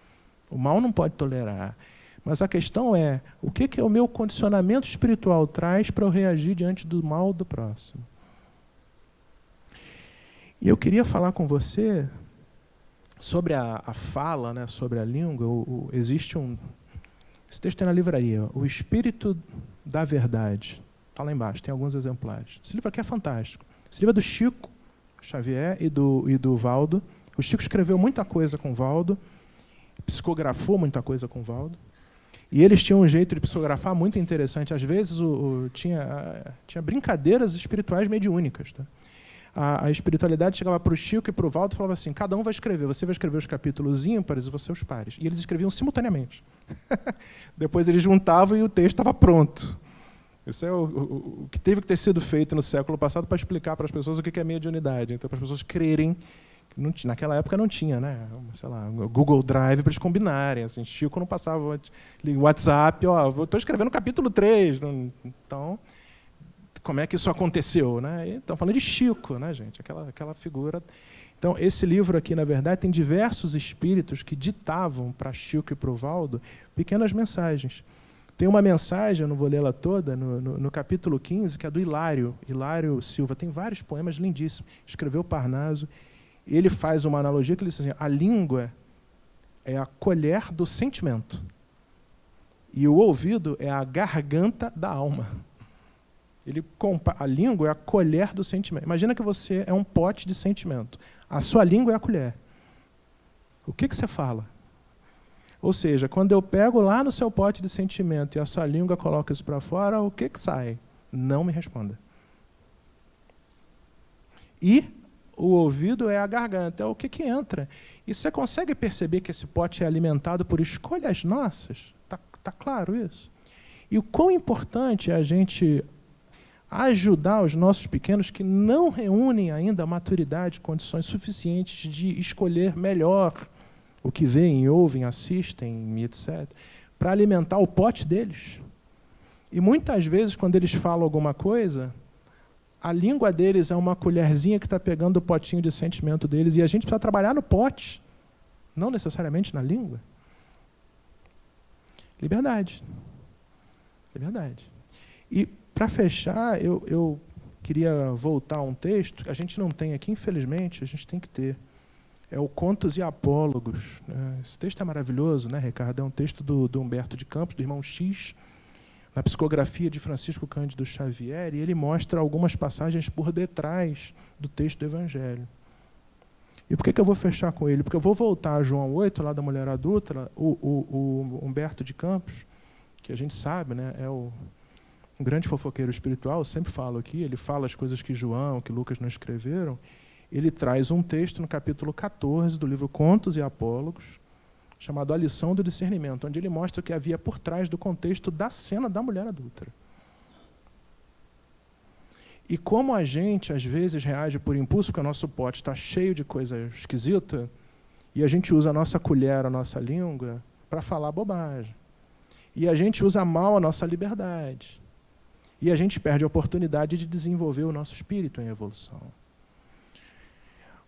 O mal não pode tolerar. Mas a questão é, o que o meu condicionamento espiritual traz para eu reagir diante do mal do próximo? E eu queria falar com você sobre a fala, né, sobre a língua. Existe esse texto tem na livraria, O Espírito da Verdade. Está lá embaixo, tem alguns exemplares. Esse livro aqui é fantástico. Esse livro é do Chico Xavier e do Valdo. O Chico escreveu muita coisa com o Valdo, psicografou muita coisa com o Valdo. E eles tinham um jeito de psicografar muito interessante. Às vezes tinha brincadeiras espirituais mediúnicas. Tá? A espiritualidade chegava para o Chico e para o Valdo e falava assim, cada um vai escrever, você vai escrever os capítulos ímpares e você os pares. E eles escreviam simultaneamente. Depois eles juntavam e o texto estava pronto. Isso é o que teve que ter sido feito no século passado para explicar para as pessoas o que é mediunidade. Então, para as pessoas crerem, naquela época não tinha, né? Sei lá, Google Drive para eles combinarem. Assim, Chico não passava WhatsApp, estou escrevendo capítulo 3. Então, como é que isso aconteceu? Né? Estão falando de Chico, né, gente? Aquela figura. Então, esse livro aqui, na verdade, tem diversos espíritos que ditavam para Chico e para o Valdo pequenas mensagens. Tem uma mensagem, eu não vou lê-la toda, no capítulo 15, que é do Hilário Silva. Tem vários poemas lindíssimos. Escreveu Parnaso. Ele faz uma analogia que ele diz assim, a língua é a colher do sentimento. E o ouvido é a garganta da alma. A língua é a colher do sentimento. Imagina que você é um pote de sentimento. A sua língua é a colher. O que você fala? Ou seja, quando eu pego lá no seu pote de sentimento e a sua língua coloca isso para fora, o que sai? Não me responda. E o ouvido é a garganta. É o que entra. E você consegue perceber que esse pote é alimentado por escolhas nossas? Tá claro isso? E o quão importante é a gente ajudar os nossos pequenos que não reúnem ainda a maturidade, condições suficientes de escolher melhor o que veem, ouvem, assistem, etc., para alimentar o pote deles. E muitas vezes, quando eles falam alguma coisa, a língua deles é uma colherzinha que está pegando o potinho de sentimento deles, e a gente precisa trabalhar no pote, não necessariamente na língua. Liberdade. Liberdade. E, para fechar, eu queria voltar a um texto que a gente não tem aqui, infelizmente, a gente tem que ter. É o Contos e Apólogos. Esse texto é maravilhoso, né, Ricardo? É um texto do Humberto de Campos, do irmão X, na psicografia de Francisco Cândido Xavier, e ele mostra algumas passagens por detrás do texto do Evangelho. E por que eu vou fechar com ele? Porque eu vou voltar a João 8, lá da mulher adulta, o Humberto de Campos, que a gente sabe, né, é um grande fofoqueiro espiritual, eu sempre falo aqui, ele fala as coisas que João, que Lucas não escreveram. Ele traz um texto no capítulo 14 do livro Contos e Apólogos, chamado A Lição do Discernimento, onde ele mostra o que havia por trás do contexto da cena da mulher adúltera. E como a gente, às vezes, reage por impulso, porque o nosso pote está cheio de coisa esquisita, e a gente usa a nossa colher, a nossa língua, para falar bobagem. E a gente usa mal a nossa liberdade. E a gente perde a oportunidade de desenvolver o nosso espírito em evolução.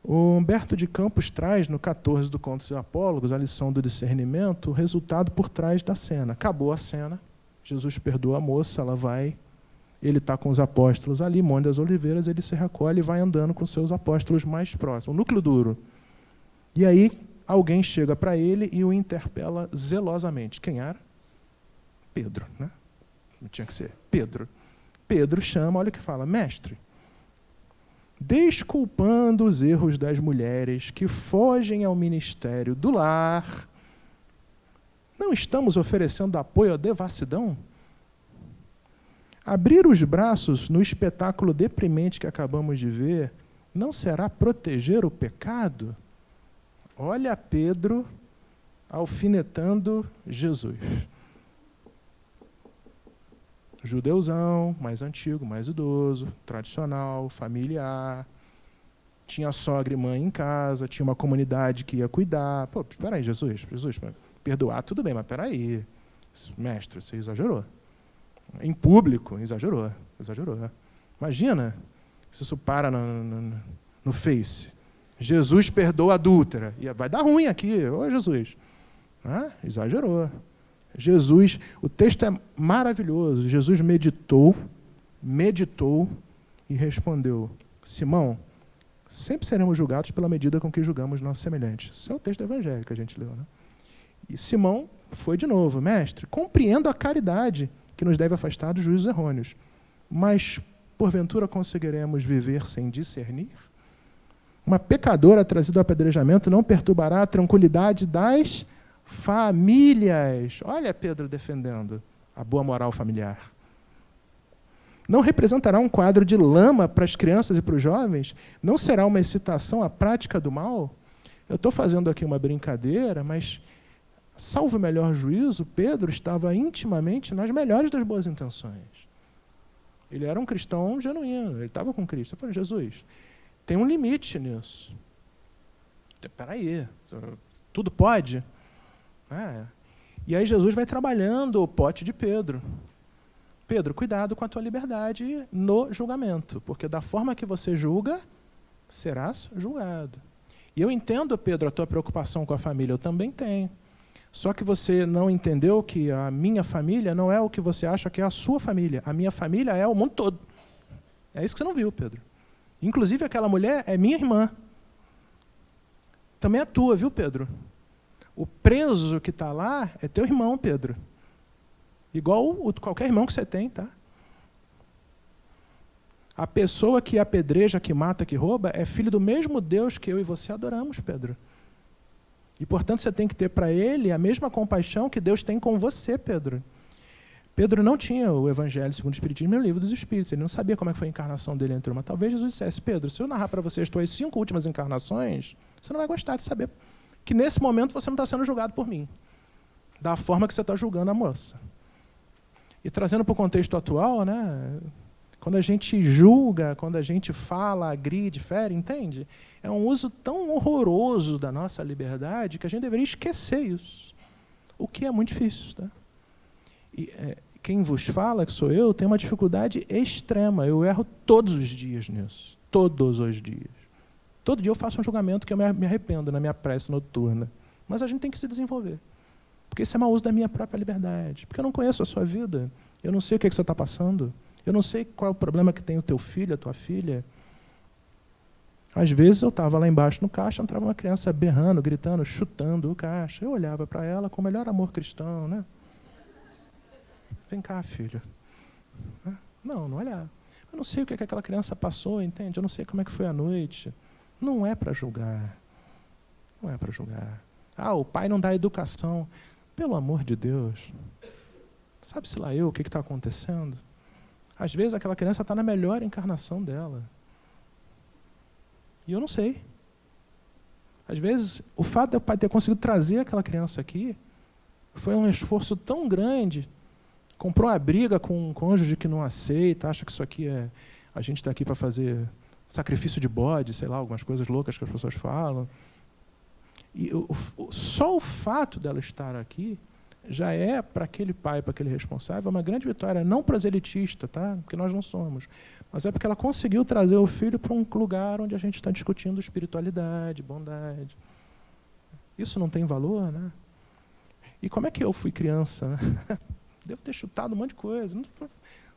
O Humberto de Campos traz, no 14 do Contos e Apólogos, a lição do discernimento, o resultado por trás da cena. Acabou a cena, Jesus perdoa a moça, ela vai, ele está com os apóstolos ali, Monte das Oliveiras, ele se recolhe e vai andando com seus apóstolos mais próximos, o núcleo duro. E aí alguém chega para ele e o interpela zelosamente. Quem era? Pedro, né? Tinha que ser Pedro. Pedro chama, olha o que fala, mestre, desculpando os erros das mulheres que fogem ao ministério do lar, não estamos oferecendo apoio à devassidão? Abrir os braços no espetáculo deprimente que acabamos de ver não será proteger o pecado? Olha Pedro alfinetando Jesus. Judeuzão, mais antigo, mais idoso, tradicional, familiar, tinha sogra e mãe em casa, tinha uma comunidade que ia cuidar. Pô, espera aí, Jesus, perdoar, tudo bem, mas espera aí, mestre, você exagerou. Em público, exagerou. Imagina se isso para no Face. Jesus perdoa a adúltera. Vai dar ruim aqui, ô Jesus. Exagerou. Jesus, o texto é maravilhoso. Jesus meditou e respondeu: Simão, sempre seremos julgados pela medida com que julgamos nossos semelhantes. Isso é o texto do Evangelho que a gente leu, né? E Simão foi de novo: mestre, compreendo a caridade que nos deve afastar dos juízos errôneos, mas porventura conseguiremos viver sem discernir? Uma pecadora trazida ao apedrejamento não perturbará a tranquilidade das famílias. Olha Pedro defendendo a boa moral familiar. Não representará um quadro de lama para as crianças e para os jovens? Não será uma excitação à prática do mal? Eu estou fazendo aqui uma brincadeira, mas, salvo o melhor juízo, Pedro estava intimamente nas melhores das boas intenções. Ele era um cristão genuíno, ele estava com Cristo. Eu falei: Jesus, tem um limite nisso. Espera aí, tudo pode? E aí Jesus vai trabalhando o pote de Pedro. Pedro, cuidado com a tua liberdade no julgamento, porque da forma que você julga, serás julgado. E eu entendo, Pedro, a tua preocupação com a família, eu também tenho. Só que você não entendeu que a minha família não é o que você acha que é a sua família. A minha família é o mundo todo. É isso que você não viu, Pedro. Inclusive, aquela mulher é minha irmã. Também é tua, viu, Pedro? O preso que está lá é teu irmão, Pedro. Igual qualquer irmão que você tem, tá? A pessoa que apedreja, que mata, que rouba, é filho do mesmo Deus que eu e você adoramos, Pedro. E, portanto, você tem que ter para ele a mesma compaixão que Deus tem com você, Pedro. Pedro não tinha o Evangelho segundo o Espiritismo no livro dos Espíritos. Ele não sabia como é que foi a encarnação dele entre uma. Talvez Jesus dissesse: Pedro, se eu narrar para você as tuas 5 últimas encarnações, você não vai gostar de saber que nesse momento você não está sendo julgado por mim, da forma que você está julgando a moça. E trazendo para o contexto atual, né, quando a gente julga, quando a gente fala, agride, fere, entende? É um uso tão horroroso da nossa liberdade que a gente deveria esquecer isso. O que é muito difícil. Tá? E, quem vos fala, que sou eu, tem uma dificuldade extrema. Eu erro todos os dias nisso. Todos os dias. Todo dia eu faço um julgamento que eu me arrependo na minha prece noturna. Mas a gente tem que se desenvolver. Porque isso é mau uso da minha própria liberdade. Porque eu não conheço a sua vida. Eu não sei o que você está passando. Eu não sei qual é o problema que tem o teu filho, a tua filha. Às vezes eu estava lá embaixo no caixa, entrava uma criança berrando, gritando, chutando o caixa. Eu olhava para ela com o melhor amor cristão, né? Vem cá, filho. Não olhava. Eu não sei o que aquela criança passou, entende? Eu não sei como é que foi a noite. Não é para julgar. Não é para julgar. O pai não dá educação. Pelo amor de Deus. Sabe-se lá eu o que está acontecendo? Às vezes aquela criança está na melhor encarnação dela. E eu não sei. Às vezes, o fato de o pai ter conseguido trazer aquela criança aqui foi um esforço tão grande. Comprou uma briga com um cônjuge que não aceita, acha que isso aqui é... A gente está aqui para fazer sacrifício de bode, sei lá, algumas coisas loucas que as pessoas falam. E só o fato dela estar aqui já é, para aquele pai, para aquele responsável, uma grande vitória. Não proselitista, tá? Porque nós não somos. Mas é porque ela conseguiu trazer o filho para um lugar onde a gente está discutindo espiritualidade, bondade. Isso não tem valor, né? E como é que eu fui criança? Né? Devo ter chutado um monte de coisa. Não,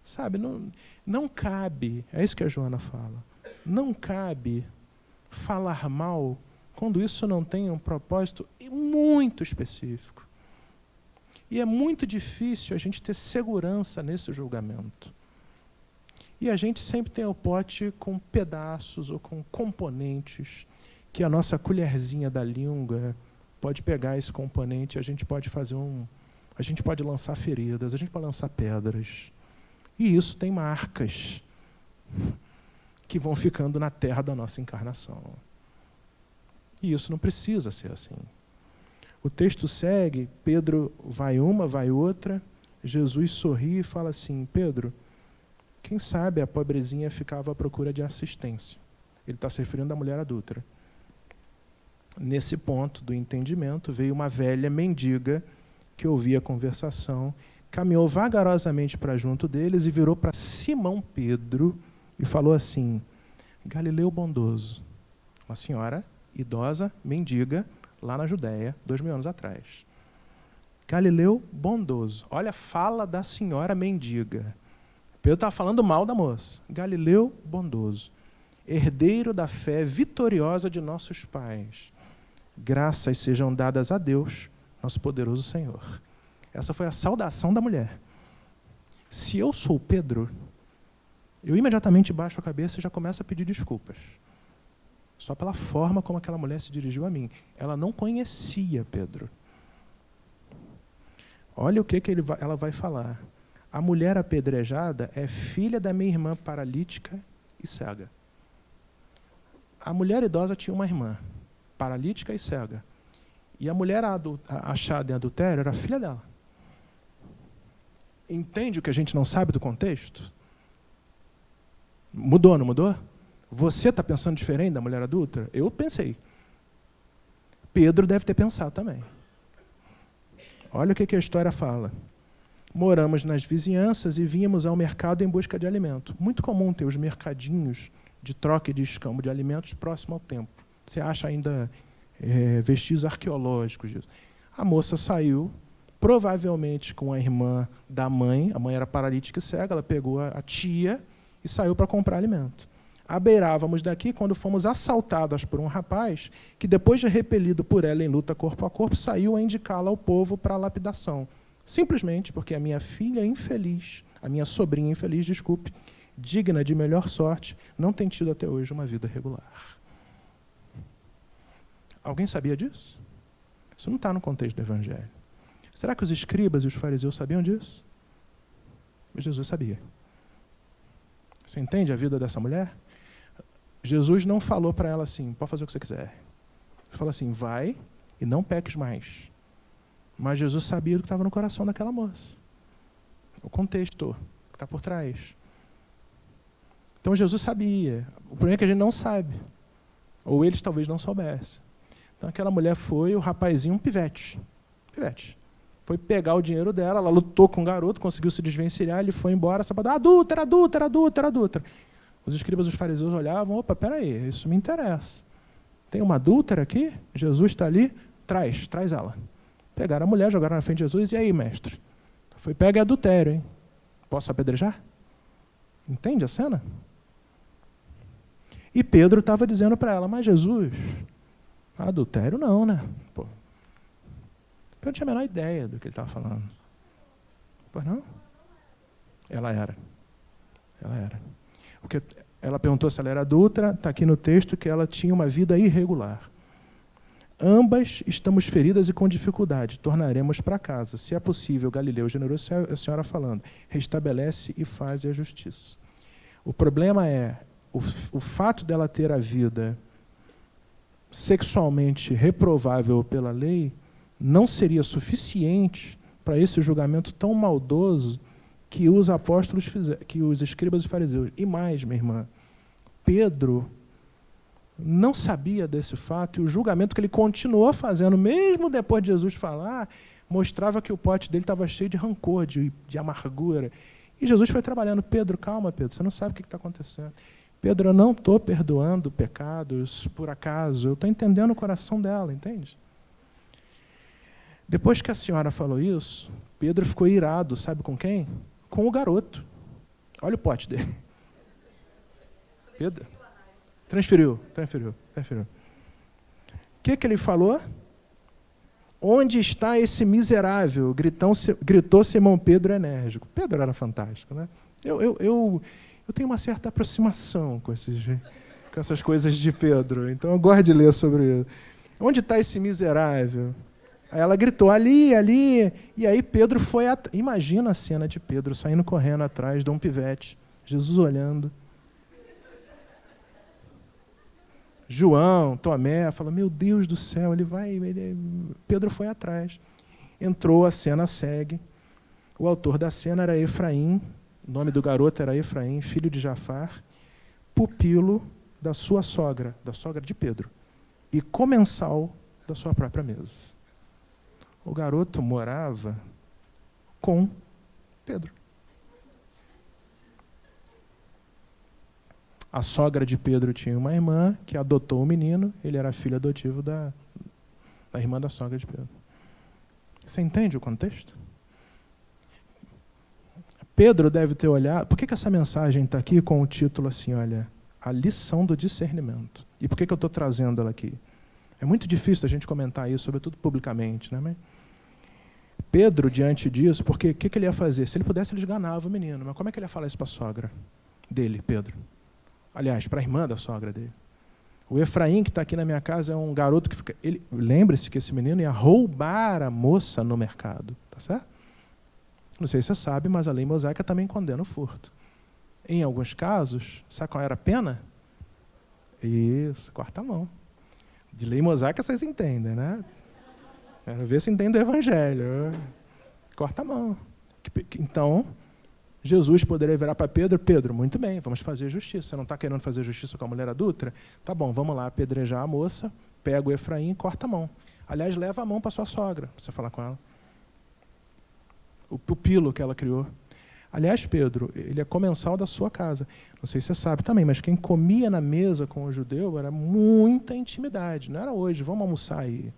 sabe, não cabe, é isso que a Joana fala, não cabe falar mal quando isso não tem um propósito muito específico. E é muito difícil a gente ter segurança nesse julgamento. E a gente sempre tem o pote com pedaços ou com componentes que a nossa colherzinha da língua pode pegar esse componente, a gente pode fazer a gente pode lançar feridas, a gente pode lançar pedras. E isso tem marcas que vão ficando na terra da nossa encarnação. E isso não precisa ser assim. O texto segue, Pedro vai uma, vai outra, Jesus sorri e fala assim: Pedro, quem sabe a pobrezinha ficava à procura de assistência. Ele está se referindo à mulher adúltera. Nesse ponto do entendimento, veio uma velha mendiga que ouvia a conversação, caminhou vagarosamente para junto deles e virou para Simão Pedro e falou assim: Galileu bondoso, uma senhora idosa, mendiga, lá na Judéia, 2000 anos atrás. Galileu bondoso. Olha a fala da senhora mendiga. Pedro estava falando mal da moça. Galileu bondoso, herdeiro da fé vitoriosa de nossos pais. Graças sejam dadas a Deus, nosso poderoso Senhor. Essa foi a saudação da mulher. Se eu sou Pedro, eu imediatamente baixo a cabeça e já começo a pedir desculpas. Só pela forma como aquela mulher se dirigiu a mim. Ela não conhecia Pedro. Olha o que ela vai falar. A mulher apedrejada é filha da minha irmã paralítica e cega. A mulher idosa tinha uma irmã paralítica e cega. E a mulher achada em adultério era a filha dela. Entende o que a gente não sabe do contexto? Mudou, não mudou? Você está pensando diferente da mulher adúltera? Eu pensei. Pedro deve ter pensado também. Olha o que a história fala. Moramos nas vizinhanças e vínhamos ao mercado em busca de alimento. Muito comum ter os mercadinhos de troca e de escambo de alimentos próximo ao templo. Você acha ainda vestígios arqueológicos disso. A moça saiu, provavelmente com a irmã da mãe, a mãe era paralítica e cega, ela pegou a tia e saiu para comprar alimento. Abeirávamos daqui quando fomos assaltadas por um rapaz que, depois de repelido por ela em luta corpo a corpo, saiu a indicá-la ao povo para a lapidação. Simplesmente porque a minha filha infeliz, a minha sobrinha infeliz, desculpe, digna de melhor sorte, não tem tido até hoje uma vida regular. Alguém sabia disso? Isso não está no contexto do Evangelho. Será que os escribas e os fariseus sabiam disso? Jesus sabia. Você entende a vida dessa mulher? Jesus não falou para ela assim, pode fazer o que você quiser. Ele falou assim, vai e não peques mais. Mas Jesus sabia do que estava no coração daquela moça. O contexto que está por trás. Então Jesus sabia. O problema é que a gente não sabe. Ou eles talvez não soubessem. Então aquela mulher foi, o rapazinho, um pivete. Foi pegar o dinheiro dela, ela lutou com o garoto, conseguiu se desvencilhar, ele foi embora, sabendo, adúltera. Os escribas e os fariseus olhavam, opa, peraí, isso me interessa. Tem uma adúltera aqui? Jesus está ali? Traz ela. Pegaram a mulher, jogaram na frente de Jesus, e aí, mestre? Foi pega e adultério, hein? Posso apedrejar? Entende a cena? E Pedro estava dizendo para ela, mas Jesus, adultério não, né? Pô. Eu não tinha a menor ideia do que ele estava falando. Pois não? Ela era. Porque ela perguntou se ela era adúltera, está aqui no texto que ela tinha uma vida irregular. Ambas estamos feridas e com dificuldade, tornaremos para casa. Se é possível, Galileu generoso, a senhora falando, restabelece e faz a justiça. O problema é, o fato dela ter a vida sexualmente reprovável pela lei não seria suficiente para esse julgamento tão maldoso que os apóstolos fizeram, que os escribas e fariseus. E mais, minha irmã, Pedro não sabia desse fato, e o julgamento que ele continuou fazendo, mesmo depois de Jesus falar, mostrava que o pote dele estava cheio de rancor, de amargura. E Jesus foi trabalhando. Pedro, calma, Pedro, você não sabe o que está acontecendo. Pedro, eu não estou perdoando pecados por acaso, eu estou entendendo o coração dela, entende? Depois que a senhora falou isso, Pedro ficou irado, sabe com quem? Com o garoto. Olha o pote dele. Pedro transferiu. O que ele falou? Onde está esse miserável? Gritou Simão Pedro enérgico. Pedro era fantástico, né? Eu tenho uma certa aproximação com essas coisas de Pedro, então eu gosto de ler sobre isso. Onde está esse miserável? Aí ela gritou, ali, e aí Pedro foi... Imagina a cena de Pedro saindo correndo atrás de um pivete, Jesus olhando. João, Tomé, fala, meu Deus do céu, Pedro foi atrás. Entrou, a cena segue. O autor da cena era Efraim, o nome do garoto era Efraim, filho de Jafar, pupilo da sua sogra, da sogra de Pedro, e comensal da sua própria mesa. O garoto morava com Pedro. A sogra de Pedro tinha uma irmã que adotou o menino, ele era filho adotivo da irmã da sogra de Pedro. Você entende o contexto? Pedro deve ter olhado... Por que essa mensagem está aqui com o título assim, olha, a lição do discernimento? E por que eu estou trazendo ela aqui? É muito difícil a gente comentar isso, sobretudo publicamente, né? Mas Pedro, diante disso, porque o que ele ia fazer? Se ele pudesse, ele esganava o menino. Mas como é que ele ia falar isso para a sogra dele, Pedro? Aliás, para a irmã da sogra dele. O Efraim, que está aqui na minha casa, é um garoto que fica... Lembre-se que esse menino ia roubar a moça no mercado. Tá certo? Não sei se você sabe, mas a lei mosaica também condena o furto. Em alguns casos, sabe qual era a pena? Isso, corta a mão. De lei mosaica vocês entendem, né? Quero ver se entende o Evangelho. Corta a mão. Então, Jesus poderia virar para Pedro, Pedro, muito bem, vamos fazer justiça. Você não está querendo fazer justiça com a mulher adúltera? Tá bom, vamos lá apedrejar a moça, pega o Efraim e corta a mão. Aliás, leva a mão para sua sogra, para você falar com ela. O pupilo que ela criou. Aliás, Pedro, ele é comensal da sua casa. Não sei se você sabe também, mas quem comia na mesa com o judeu era muita intimidade. Não era hoje, vamos almoçar aí.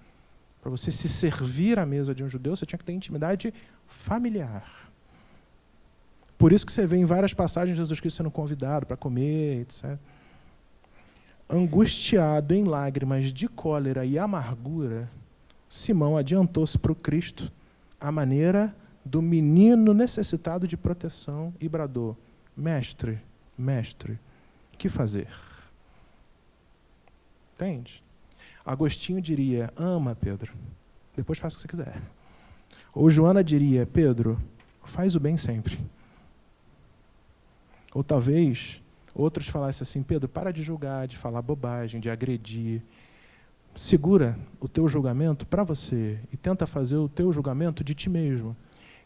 Para você se servir à mesa de um judeu, você tinha que ter intimidade familiar. Por isso que você vê em várias passagens Jesus Cristo sendo convidado para comer, etc. Angustiado em lágrimas de cólera e amargura, Simão adiantou-se para o Cristo à maneira do menino necessitado de proteção e bradou, mestre, mestre, que fazer? Entende? Agostinho diria, ama, Pedro, depois faz o que você quiser. Ou Joana diria, Pedro, faz o bem sempre. Ou talvez outros falassem assim, Pedro, para de julgar, de falar bobagem, de agredir. Segura o teu julgamento para você e tenta fazer o teu julgamento de ti mesmo.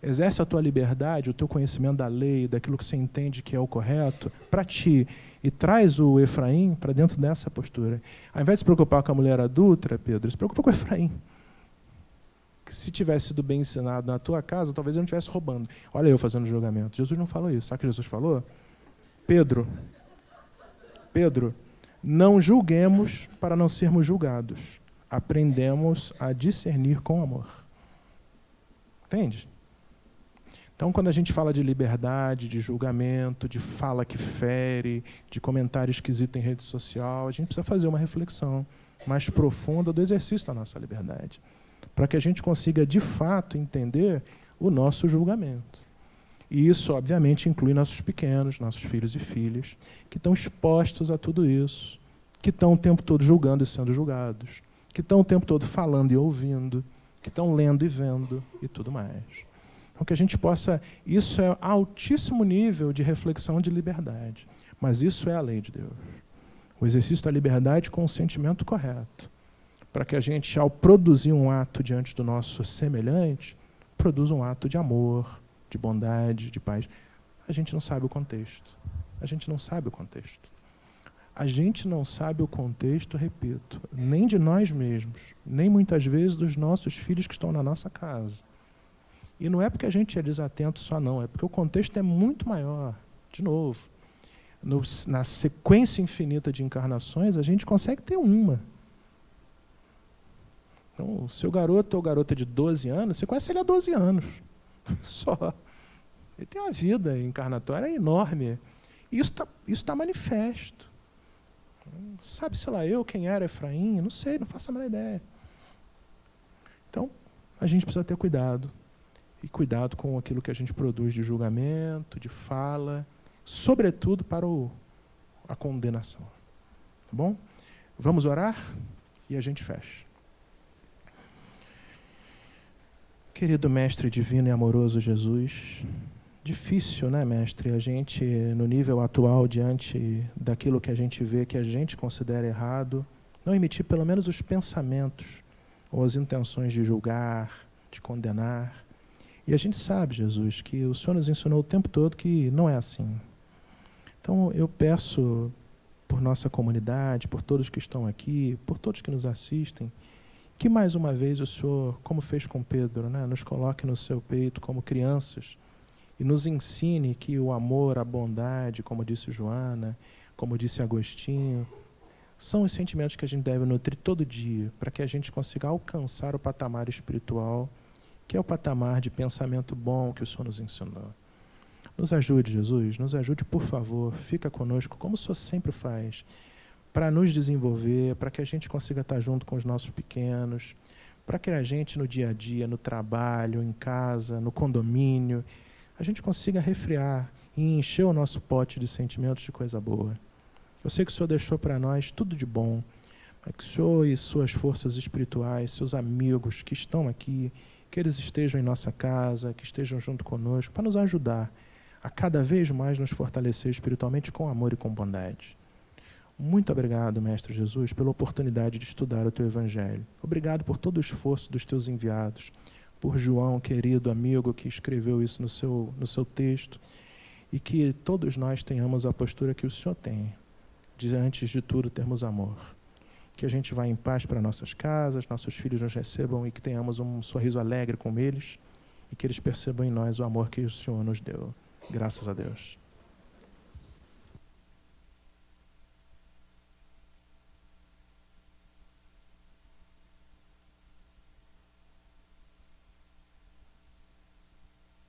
Exerce a tua liberdade, o teu conhecimento da lei, daquilo que você entende que é o correto, para ti. E traz o Efraim para dentro dessa postura. Ao invés de se preocupar com a mulher adúltera, Pedro, se preocupa com o Efraim. Que se tivesse sido bem ensinado na tua casa, talvez eu não estivesse roubando. Olha eu fazendo julgamento. Jesus não falou isso. Sabe o que Jesus falou? Pedro, não julguemos para não sermos julgados. Aprendemos a discernir com amor. Entende? Então, quando a gente fala de liberdade, de julgamento, de fala que fere, de comentário esquisito em rede social, a gente precisa fazer uma reflexão mais profunda do exercício da nossa liberdade, para que a gente consiga, de fato, entender o nosso julgamento. E isso, obviamente, inclui nossos pequenos, nossos filhos e filhas, que estão expostos a tudo isso, que estão o tempo todo julgando e sendo julgados, que estão o tempo todo falando e ouvindo, que estão lendo e vendo e tudo mais. Então, que a gente possa... Isso é altíssimo nível de reflexão de liberdade, mas isso é a lei de Deus. O exercício da liberdade com o sentimento correto, para que a gente, ao produzir um ato diante do nosso semelhante, produza um ato de amor, de bondade, de paz. A gente não sabe o contexto. A gente não sabe o contexto. A gente não sabe o contexto, repito, nem de nós mesmos, nem muitas vezes dos nossos filhos que estão na nossa casa. E não é porque a gente é desatento só não, é porque o contexto é muito maior. De novo, na sequência infinita de encarnações, a gente consegue ter uma. Então, o seu garoto ou garota de 12 anos, você conhece ele há 12 anos. Só. Ele tem uma vida encarnatória enorme. E isso tá manifesto. Sabe, sei lá, eu quem era Efraim? Não sei, não faço a menor ideia. Então, a gente precisa ter cuidado. E cuidado com aquilo que a gente produz de julgamento, de fala, sobretudo para a condenação. Tá bom? Vamos orar e a gente fecha. Querido Mestre Divino e Amoroso Jesus, difícil, né, Mestre, a gente, no nível atual, diante daquilo que a gente vê, que a gente considera errado, não emitir pelo menos os pensamentos ou as intenções de julgar, de condenar. E a gente sabe, Jesus, que o Senhor nos ensinou o tempo todo que não é assim. Então, eu peço por nossa comunidade, por todos que estão aqui, por todos que nos assistem, que mais uma vez o Senhor, como fez com Pedro, né, nos coloque no seu peito como crianças e nos ensine que o amor, a bondade, como disse Joana, como disse Agostinho, são os sentimentos que a gente deve nutrir todo dia para que a gente consiga alcançar o patamar espiritual, que é o patamar de pensamento bom que o Senhor nos ensinou. Nos ajude, Jesus, nos ajude, por favor, fica conosco, como o Senhor sempre faz, para nos desenvolver, para que a gente consiga estar junto com os nossos pequenos, para que a gente no dia a dia, no trabalho, em casa, no condomínio, a gente consiga refrear e encher o nosso pote de sentimentos de coisa boa. Eu sei que o Senhor deixou para nós tudo de bom, mas que o Senhor e suas forças espirituais, seus amigos que estão aqui, que eles estejam em nossa casa, que estejam junto conosco, para nos ajudar a cada vez mais nos fortalecer espiritualmente com amor e com bondade. Muito obrigado, Mestre Jesus, pela oportunidade de estudar o Teu Evangelho. Obrigado por todo o esforço dos Teus enviados, por João, querido amigo, que escreveu isso no seu texto, e que todos nós tenhamos a postura que o Senhor tem, de antes de tudo termos amor. Que a gente vá em paz para nossas casas, nossos filhos nos recebam e que tenhamos um sorriso alegre com eles e que eles percebam em nós o amor que o Senhor nos deu. Graças a Deus.